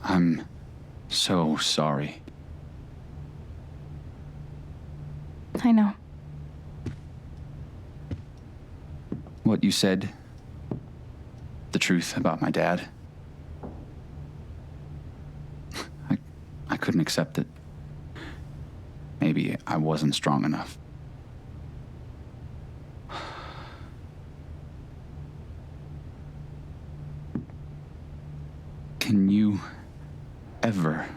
Speaker 4: I'm so sorry.
Speaker 1: I know.
Speaker 4: What you said, the truth about my dad, I couldn't accept it. Maybe I wasn't strong enough. Can you ever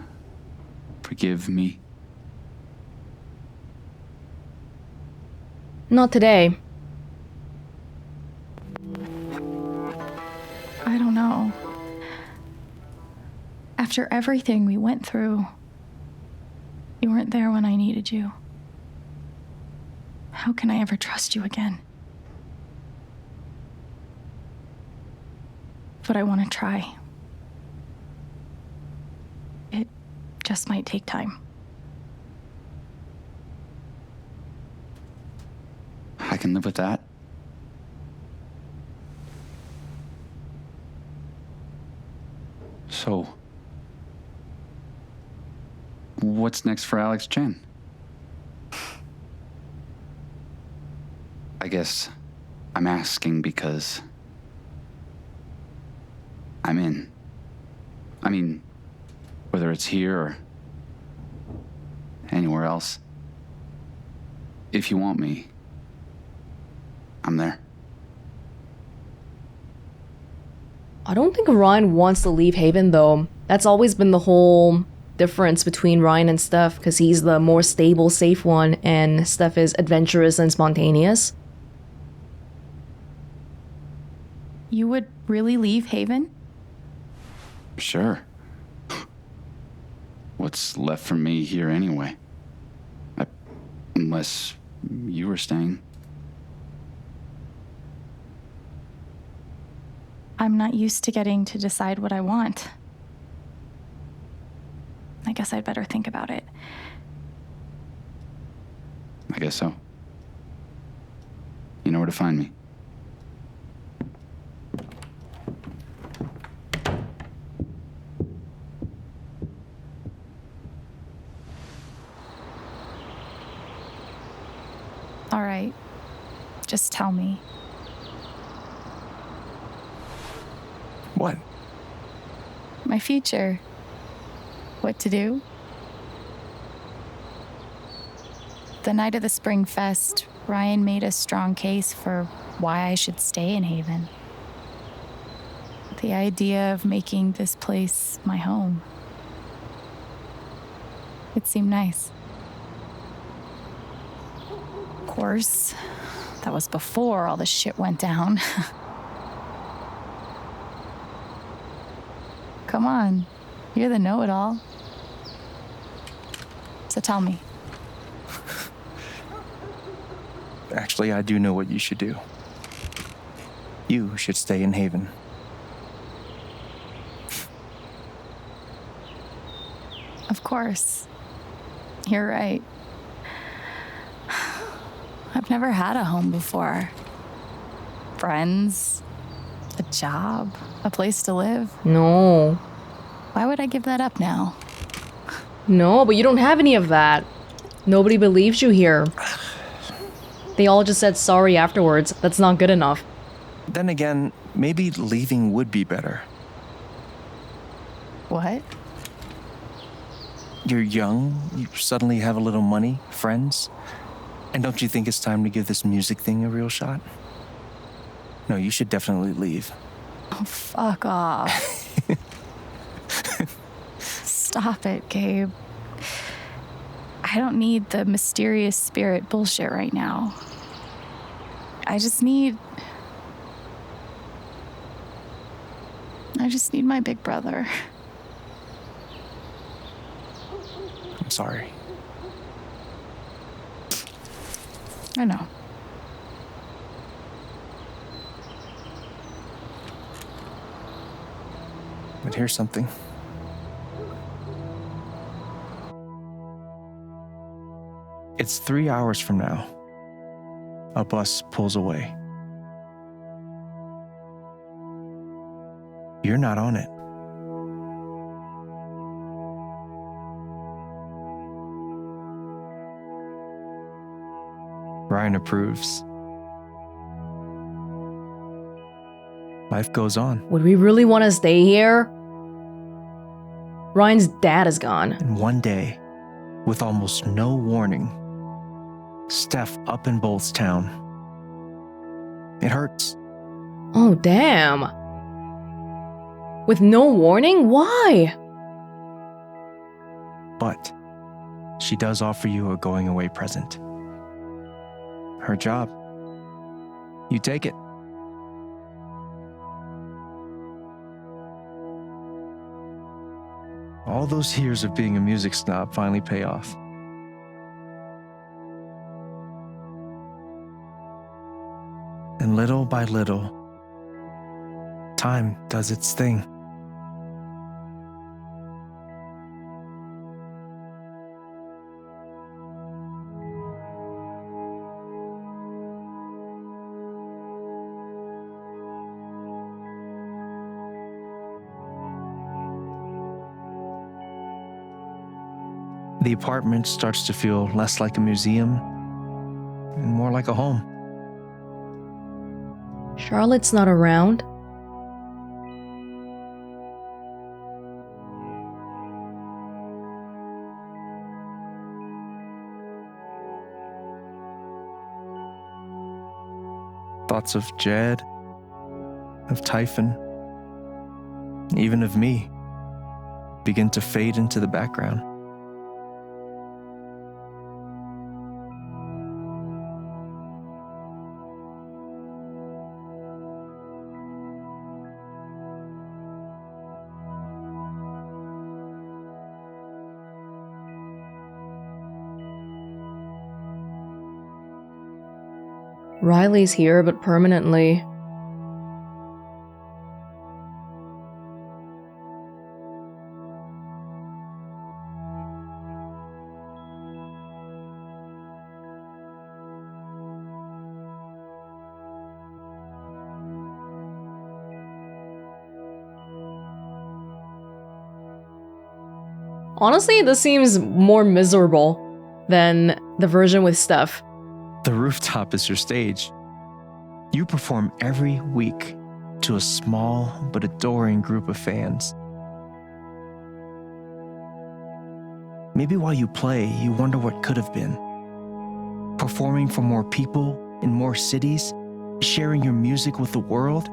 Speaker 4: forgive me?
Speaker 3: Not today.
Speaker 1: I don't know. After everything we went through, you weren't there when I needed you. How can I ever trust you again? But I want to try. It just might take time.
Speaker 4: I can live with that. So, what's next for Alex Chen? I guess I'm asking because I'm in. I mean, whether it's here or anywhere else, if you want me, I'm there.
Speaker 3: I don't think Ryan wants to leave Haven, though. That's always been the whole difference between Ryan and Steph, because he's the more stable, safe one, and Steph is adventurous and spontaneous.
Speaker 1: You would really leave Haven?
Speaker 4: Sure. What's left for me here anyway? Unless you were staying.
Speaker 1: I'm not used to getting to decide what I want. I guess I'd better think about it.
Speaker 4: I guess so. You know where to find me.
Speaker 1: All right. Just tell me.
Speaker 13: What?
Speaker 1: My future. What to do? The night of the Spring Fest, Ryan made a strong case for why I should stay in Haven. The idea of making this place my home. It seemed nice. Of course, that was before all the shit went down. Come on, you're the know-it-all. So tell me.
Speaker 13: Actually, I do know what you should do. You should stay in Haven.
Speaker 1: Of course. You're right. I've never had a home before. Friends, a job, a place to live.
Speaker 3: No.
Speaker 1: Why would I give that up now?
Speaker 3: No, but you don't have any of that. Nobody believes you here. They all just said sorry afterwards. That's not good enough.
Speaker 13: Then again, maybe leaving would be better.
Speaker 1: What?
Speaker 13: You're young, you suddenly have a little money, friends. And don't you think it's time to give this music thing a real shot? No, you should definitely leave.
Speaker 1: Oh, fuck off. Stop it, Gabe. I don't need the mysterious spirit bullshit right now. I just need my big brother.
Speaker 13: I'm sorry.
Speaker 1: I know.
Speaker 13: But here's something. It's 3 hours from now. A bus pulls away. You're not on it. Ryan approves. Life goes on.
Speaker 3: Would we really want to stay here? Ryan's dad is gone.
Speaker 13: And one day, with almost no warning, Steph up in Bolt's town. It hurts.
Speaker 3: Oh, damn. With no warning? Why?
Speaker 13: But she does offer you a going away present. Her job. You take it. all those years of being a music snob finally pay off. And little by little, time does its thing. The apartment starts to feel less like a museum and more like a home.
Speaker 3: Charlotte's not around.
Speaker 13: Thoughts of Jed, of Typhon, even of me, begin to fade into the background.
Speaker 3: Riley's here, but permanently. Honestly, this seems more miserable than the version with Steph.
Speaker 13: The rooftop is your stage. You perform every week to a small but adoring group of fans. Maybe while you play, you wonder what could have been. Performing for more people in more cities, sharing your music with the world.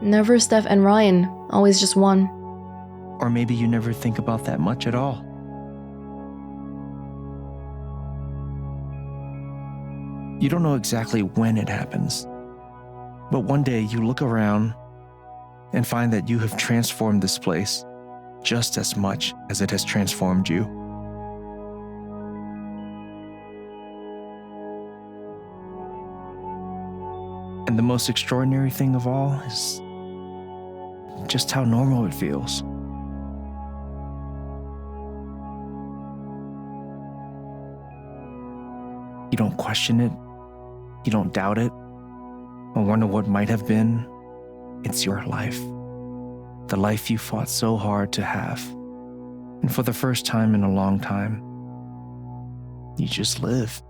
Speaker 3: Never Steph and Ryan, always just one.
Speaker 13: Or maybe you never think about that much at all. You don't know exactly when it happens, but one day you look around and find that you have transformed this place just as much as it has transformed you. And the most extraordinary thing of all is just how normal it feels. You don't question it. You don't doubt it or wonder what might have been. It's your life. The life you fought so hard to have. And for the first time in a long time, you just live.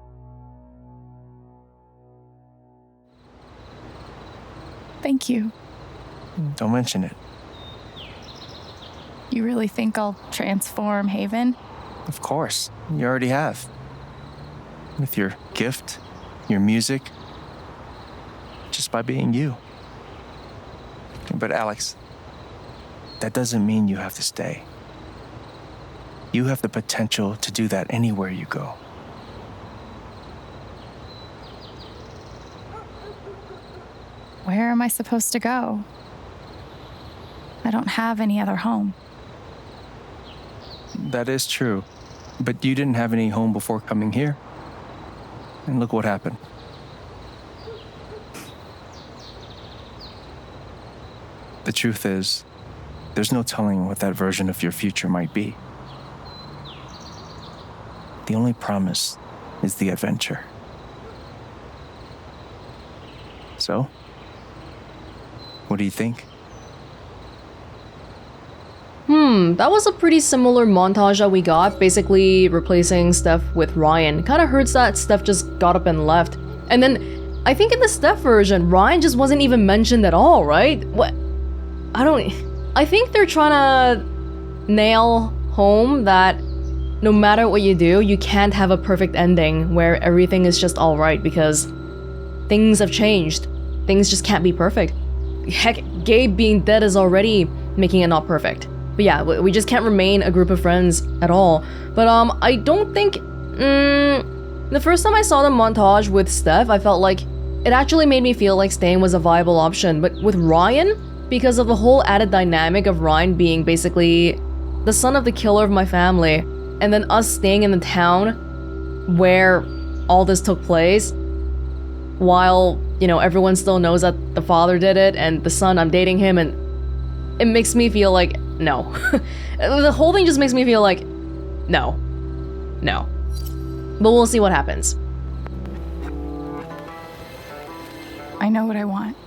Speaker 1: Thank you.
Speaker 13: Don't mention it.
Speaker 1: You really think I'll transform Haven?
Speaker 13: Of course, you already have. With your gift, your music, just by being you. But Alex, that doesn't mean you have to stay. You have the potential to do that anywhere you go.
Speaker 1: Where am I supposed to go? I don't have any other home.
Speaker 13: That is true, but you didn't have any home before coming here. And look what happened. The truth is, there's no telling what that version of your future might be. The only promise is the adventure. So, what do you think?
Speaker 3: That was a pretty similar montage that we got, basically replacing Steph with Ryan. Kinda hurts that Steph just got up and left. And then, I think in the Steph version, Ryan just wasn't even mentioned at all, right? What? I think they're trying to nail home that no matter what you do, you can't have a perfect ending where everything is just alright because things have changed. Things just can't be perfect. Heck, Gabe being dead is already making it not perfect. But yeah, we just can't remain a group of friends at all. But I don't think... the first time I saw the montage with Steph, I felt like, it actually made me feel like staying was a viable option. But with Ryan, because of the whole added dynamic of Ryan being basically the son of the killer of my family, and then us staying in the town where all this took place, while, you know, everyone still knows that the father did it, and the son, I'm dating him, and it makes me feel like, no. The whole thing just makes me feel like, no. No. But we'll see what happens.
Speaker 1: I know what I want.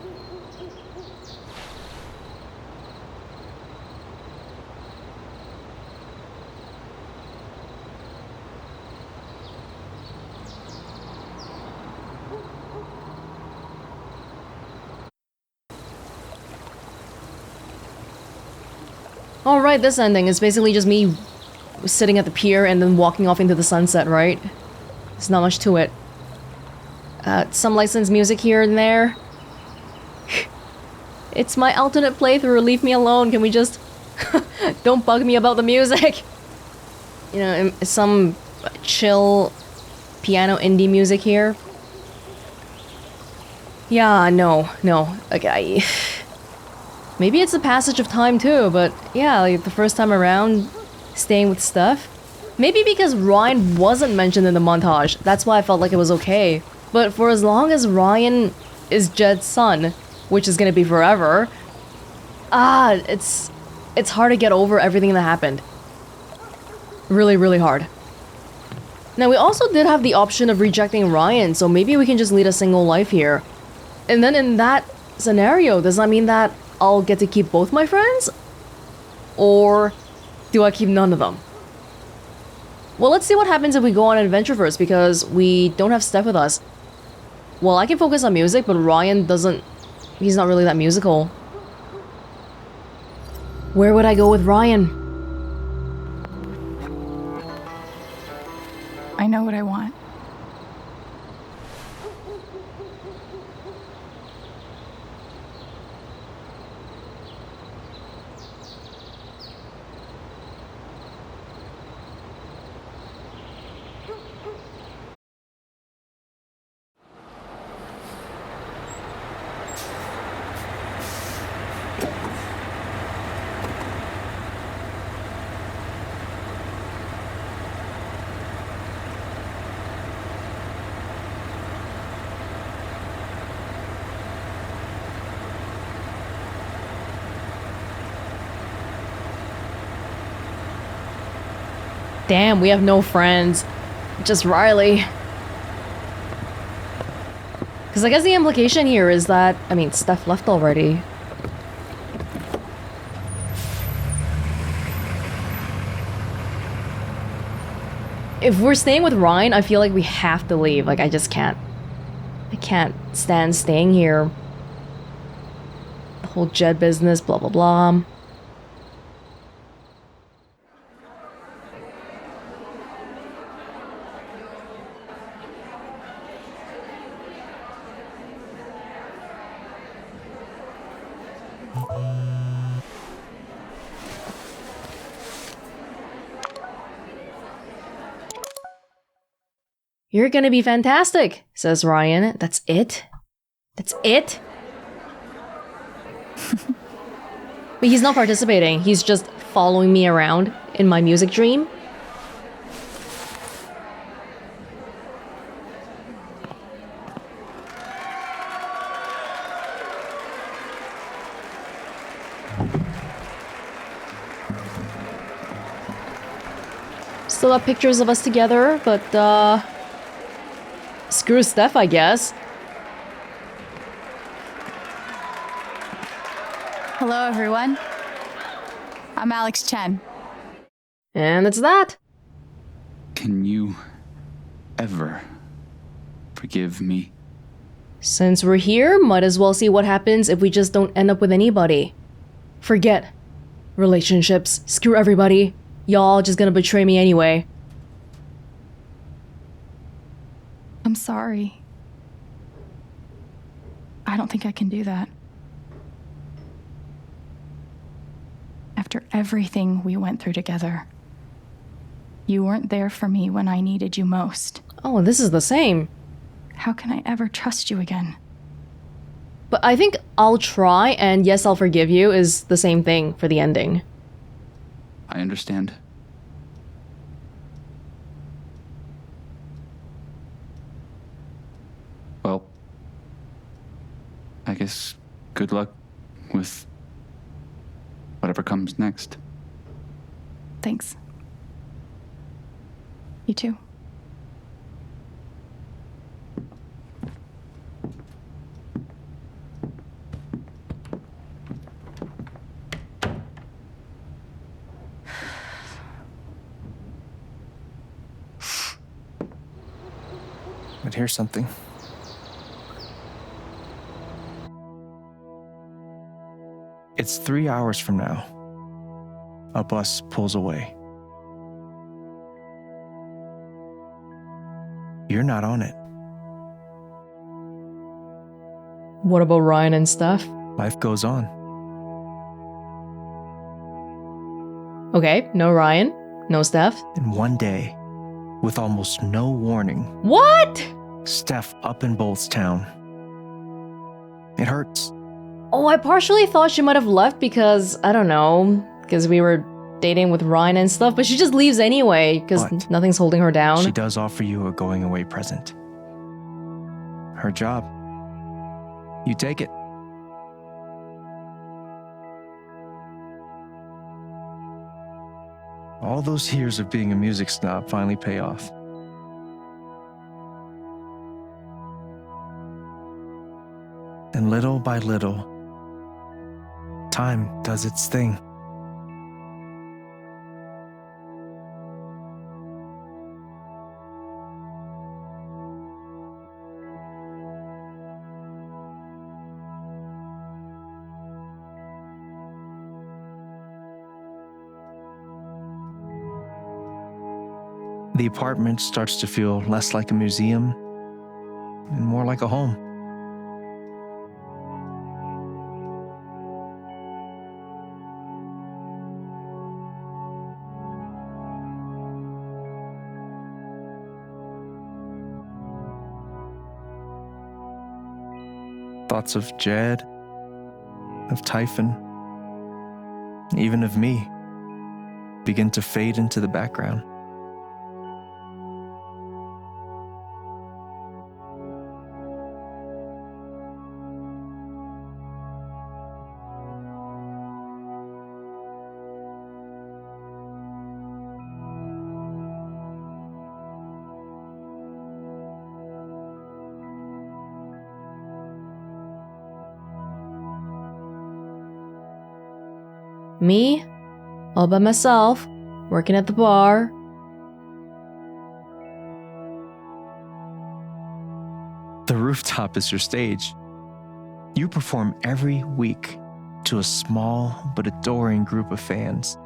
Speaker 3: Alright, this ending is basically just me sitting at the pier and then walking off into the sunset, right? There's not much to it. Some licensed music here and there. It's my alternate playthrough, leave me alone, can we just... Don't bug me about the music! You know, some chill piano indie music here. Yeah, no. Okay. Maybe it's the passage of time too, but yeah, like the first time around, staying with Steph. Maybe because Ryan wasn't mentioned in the montage, that's why I felt like it was okay. But for as long as Ryan is Jed's son, which is gonna be forever, it's hard to get over everything that happened. Really, really hard. Now we also did have the option of rejecting Ryan, so maybe we can just lead a single life here. And then in that scenario, does that mean that I'll get to keep both my friends? Or do I keep none of them? Well, let's see what happens if we go on an adventure first, because we don't have Steph with us. Well, I can focus on music, but Ryan doesn't... He's not really that musical. Where would I go with Ryan?
Speaker 1: I know what I want.
Speaker 3: Damn, we have no friends. Just Riley. Because I guess the implication here is that... I mean, Steph left already. If we're staying with Ryan, I feel like we have to leave. Like, I just can't. I can't stand staying here. The whole Jed business, blah blah blah. You're gonna be fantastic, says Ryan. That's it? That's it? But he's not participating. He's just following me around in my music dream. Still have pictures of us together, but screw Steph, I guess.
Speaker 1: Hello, everyone. I'm Alex Chen.
Speaker 3: And it's that.
Speaker 4: Can you ever forgive me?
Speaker 3: Since we're here, might as well see what happens if we just don't end up with anybody. Forget relationships. Screw everybody. Y'all just gonna betray me anyway.
Speaker 1: I'm sorry. I don't think I can do that. After everything we went through together, you weren't there for me when I needed you most.
Speaker 3: Oh, this is the same.
Speaker 1: How can I ever trust you again?
Speaker 3: But I think I'll try, and yes, I'll forgive you is the same thing for the ending.
Speaker 4: I understand. Well, I guess good luck with whatever comes next.
Speaker 1: Thanks. You too.
Speaker 13: But here's something. It's 3 hours from now. A bus pulls away. You're not on it.
Speaker 3: What about Ryan and stuff?
Speaker 13: Life goes on.
Speaker 3: Okay, no Ryan, no Steph.
Speaker 13: And one day, with almost no warning,
Speaker 3: What?
Speaker 13: Steph up and bolts town. It hurts.
Speaker 3: Oh, I partially thought she might have left because, I don't know, because we were dating with Ryan and stuff, but she just leaves anyway because
Speaker 13: But
Speaker 3: nothing's holding her down.
Speaker 13: She does offer you a going away present. Her job. You take it. All those years of being a music snob finally pay off. And little by little, time does its thing. The apartment starts to feel less like a museum and more like a home. Thoughts of Jed, of Typhon, even of me, begin to fade into the background.
Speaker 3: Me, all by myself, working at the bar.
Speaker 13: The rooftop is your stage. You perform every week to a small but adoring group of fans.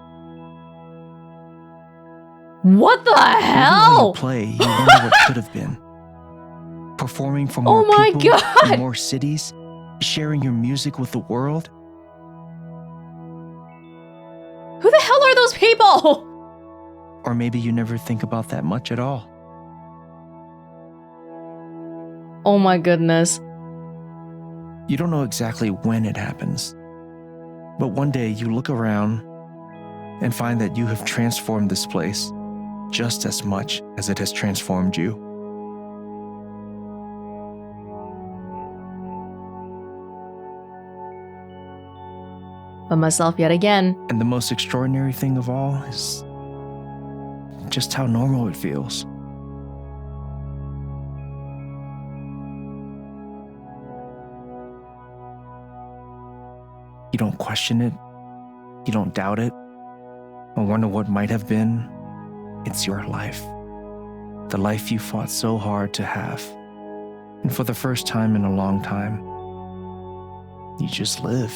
Speaker 3: What the
Speaker 13: Even
Speaker 3: hell?
Speaker 13: while you play, you wonder what could have been. Performing for more
Speaker 3: Oh my
Speaker 13: people
Speaker 3: God.
Speaker 13: in more cities, sharing your music with the world.
Speaker 3: Who the hell are those people?
Speaker 13: Or maybe you never think about that much at all.
Speaker 3: Oh my goodness.
Speaker 13: You don't know exactly when it happens. But one day you look around and find that you have transformed this place just as much as it has transformed you.
Speaker 3: By myself yet again.
Speaker 13: And the most extraordinary thing of all is just how normal it feels. You don't question it, you don't doubt it, or wonder what might have been. It's your life. The life you fought so hard to have. And for the first time in a long time, you just live.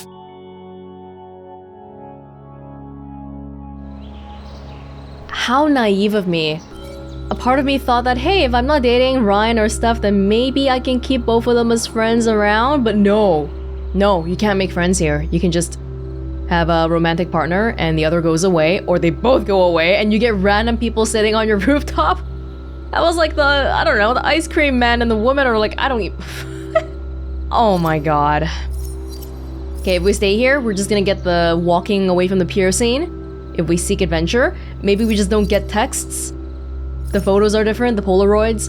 Speaker 3: How naive of me. A part of me thought that, hey, if I'm not dating Ryan or stuff, then maybe I can keep both of them as friends around, but no. No, you can't make friends here. You can just have a romantic partner and the other goes away, or they both go away and you get random people sitting on your rooftop. That was like the, I don't know, the ice cream man and the woman are like, I don't even... Oh my god. Okay, if we stay here, we're just gonna get the walking away from the pier scene. If we seek adventure, maybe we just don't get texts. The photos are different, the Polaroids.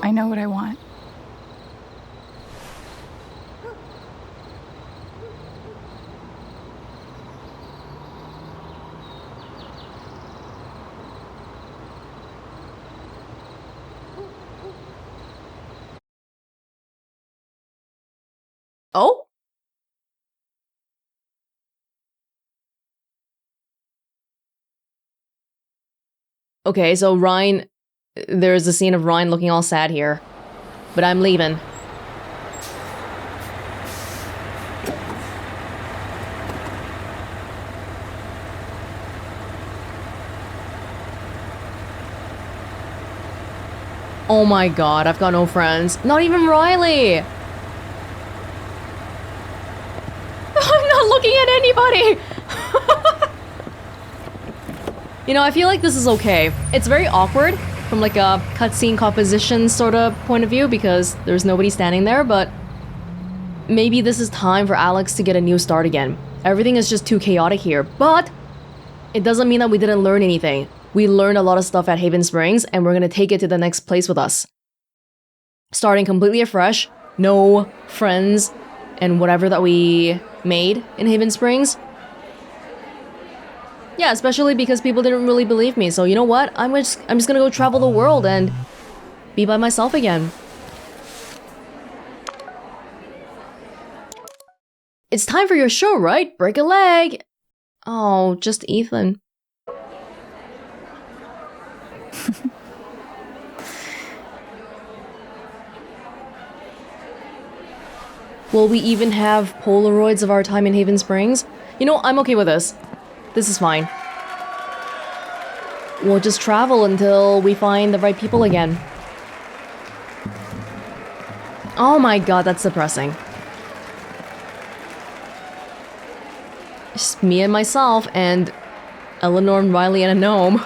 Speaker 1: I know what I want.
Speaker 3: Oh? Okay, so Ryan... There's a scene of Ryan looking all sad here. But I'm leaving. Oh my god, I've got no friends. Not even Riley! I'm not looking at anybody! You know, I feel like this is okay. It's very awkward from like a cutscene composition sort of point of view because there's nobody standing there, but maybe this is time for Alex to get a new start again. Everything is just too chaotic here, but it doesn't mean that we didn't learn anything. We learned a lot of stuff at Haven Springs, and we're gonna take it to the next place with us. Starting completely afresh, no friends, and whatever that we made in Haven Springs. Yeah, especially because people didn't really believe me, so you know what? I'm just gonna go travel the world and be by myself again. It's time for your show, right? Break a leg! Oh, just Ethan. Will we even have Polaroids of our time in Haven Springs? You know, I'm okay with this. This is fine. We'll just travel until we find the right people again. Oh my god, that's depressing. Just me and myself and Eleanor and Riley and a gnome.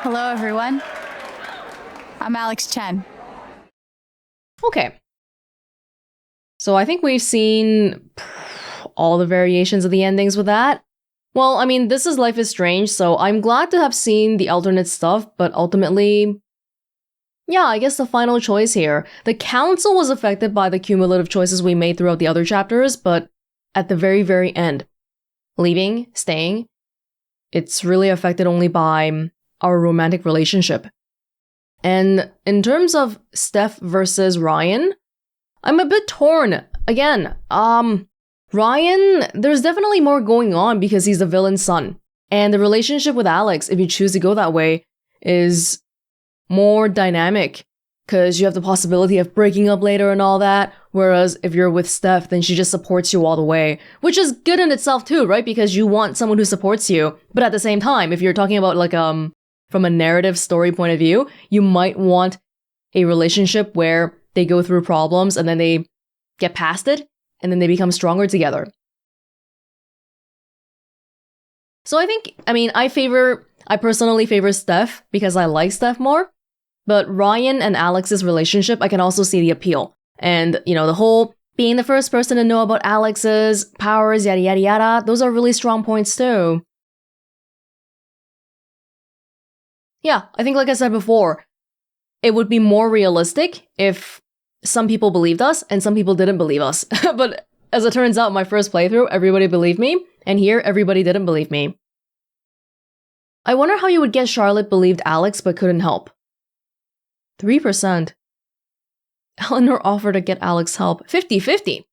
Speaker 1: Hello, everyone. I'm Alex Chen.
Speaker 3: Okay. So I think we've seen all the variations of the endings with that. Well, I mean, this is Life is Strange, so I'm glad to have seen the alternate stuff, but ultimately... yeah, I guess the final choice here. The council was affected by the cumulative choices we made throughout the other chapters, but at the very, very end, leaving, staying, it's really affected only by our romantic relationship. And in terms of Steph versus Ryan, I'm a bit torn. Again, Ryan, there's definitely more going on because he's the villain's son. And the relationship with Alex, if you choose to go that way, is more dynamic because you have the possibility of breaking up later and all that. Whereas if you're with Steph, then she just supports you all the way, which is good in itself too, right? Because you want someone who supports you. But at the same time, if you're talking about like, from a narrative story point of view, you might want a relationship where they go through problems and then they get past it and then they become stronger together. So I personally favor Steph because I like Steph more. But Ryan and Alex's relationship, I can also see the appeal. And, you know, the whole being the first person to know about Alex's powers, yada yada yada, those are really strong points too. Yeah, I think like I said before, it would be more realistic if some people believed us and some people didn't believe us. But as it turns out, my first playthrough, everybody believed me, and here, everybody didn't believe me. I wonder how you would get Charlotte believed Alex but couldn't help. 3%. Eleanor offered to get Alex help. 50-50.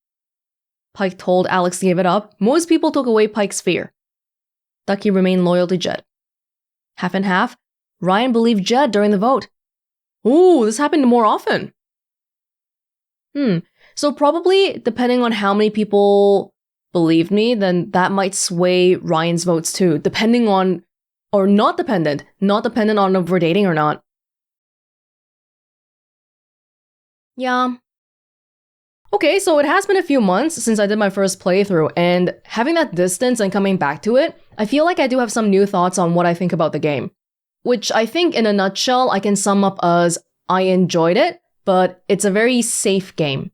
Speaker 3: Pike told Alex to give it up. Most people took away Pike's fear. Ducky remained loyal to Jed. Half and half. Ryan believed Jed during the vote. Ooh, this happened more often. So probably, depending on how many people believed me, then that might sway Ryan's votes too. Depending on... or not dependent on if we're dating or not. Yeah. Okay, so it has been a few months since I did my first playthrough, and having that distance and coming back to it, I feel like I do have some new thoughts on what I think about the game. Which I think in a nutshell I can sum up as I enjoyed it, but it's a very safe game.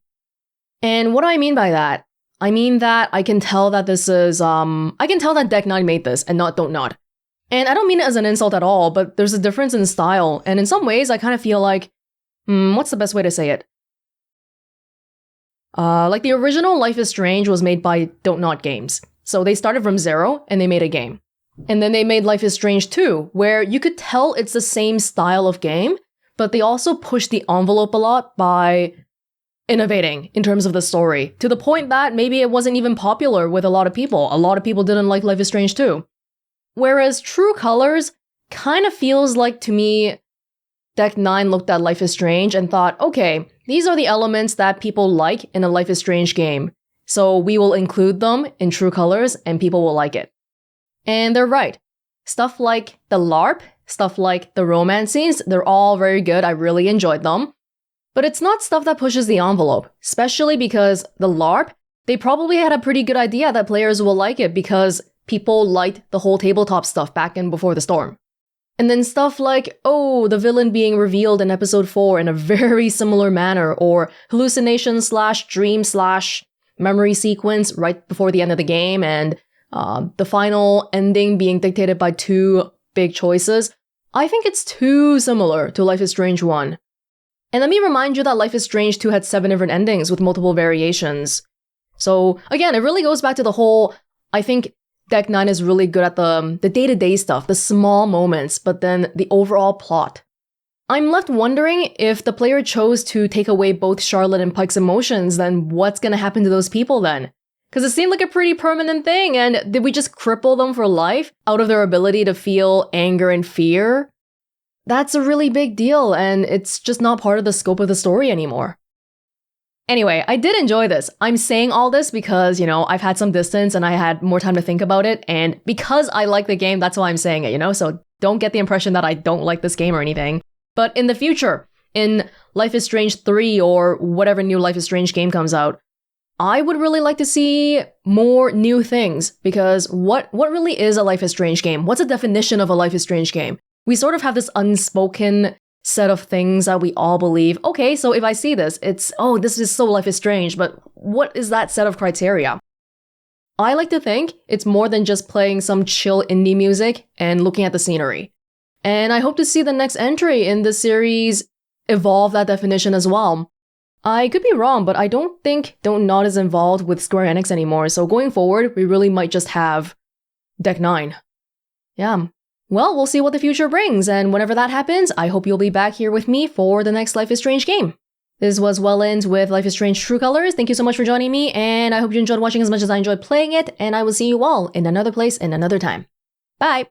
Speaker 3: And what do I mean by that? I mean that I can tell that this is, I can tell that Deck 9 made this and not Don't Nod. And I don't mean it as an insult at all, but there's a difference in style, and in some ways I kind of feel like, what's the best way to say it? Like the original Life is Strange was made by Don't Nod Games. So they started from zero and they made a game. And then they made Life is Strange 2, where you could tell it's the same style of game, but they also pushed the envelope a lot by innovating in terms of the story, to the point that maybe it wasn't even popular with a lot of people. A lot of people didn't like Life is Strange 2. Whereas True Colors kind of feels like, to me, Deck 9 looked at Life is Strange and thought, okay, these are the elements that people like in a Life is Strange game, so we will include them in True Colors and people will like it. And they're right. Stuff like the LARP, stuff like the romance scenes, they're all very good. I really enjoyed them. But it's not stuff that pushes the envelope, especially because the LARP, they probably had a pretty good idea that players will like it because people liked the whole tabletop stuff back in Before the Storm. And then stuff like, oh, the villain being revealed in episode 4 in a very similar manner, or hallucination / dream / memory sequence right before the end of the game, and the final ending being dictated by 2 big choices. I think it's too similar to Life is Strange 1. And let me remind you that Life is Strange 2 had 7 different endings with multiple variations. So again, it really goes back to the whole, I think Deck 9 is really good at the day-to-day stuff, the small moments, but then the overall plot. I'm left wondering, if the player chose to take away both Charlotte and Pike's emotions, then what's gonna happen to those people then? Because it seemed like a pretty permanent thing, and did we just cripple them for life out of their ability to feel anger and fear? That's a really big deal, and it's just not part of the scope of the story anymore. Anyway, I did enjoy this. I'm saying all this because, I've had some distance and I had more time to think about it, and because I like the game, that's why I'm saying it, so don't get the impression that I don't like this game or anything. But in the future, in Life is Strange 3 or whatever new Life is Strange game comes out, I would really like to see more new things, because what really is a Life is Strange game? What's a definition of a Life is Strange game? We sort of have this unspoken set of things that we all believe. Okay, so if I see this, it's, oh, this is so Life is Strange, but what is that set of criteria? I like to think it's more than just playing some chill indie music and looking at the scenery. And I hope to see the next entry in the series evolve that definition as well. I could be wrong, but I don't think Don't Nod is involved with Square Enix anymore, so going forward, we really might just have Deck 9. Yeah. Well, we'll see what the future brings, and whenever that happens, I hope you'll be back here with me for the next Life is Strange game. This was Welonz with Life is Strange True Colors. Thank you so much for joining me, and I hope you enjoyed watching as much as I enjoyed playing it, and I will see you all in another place in another time. Bye!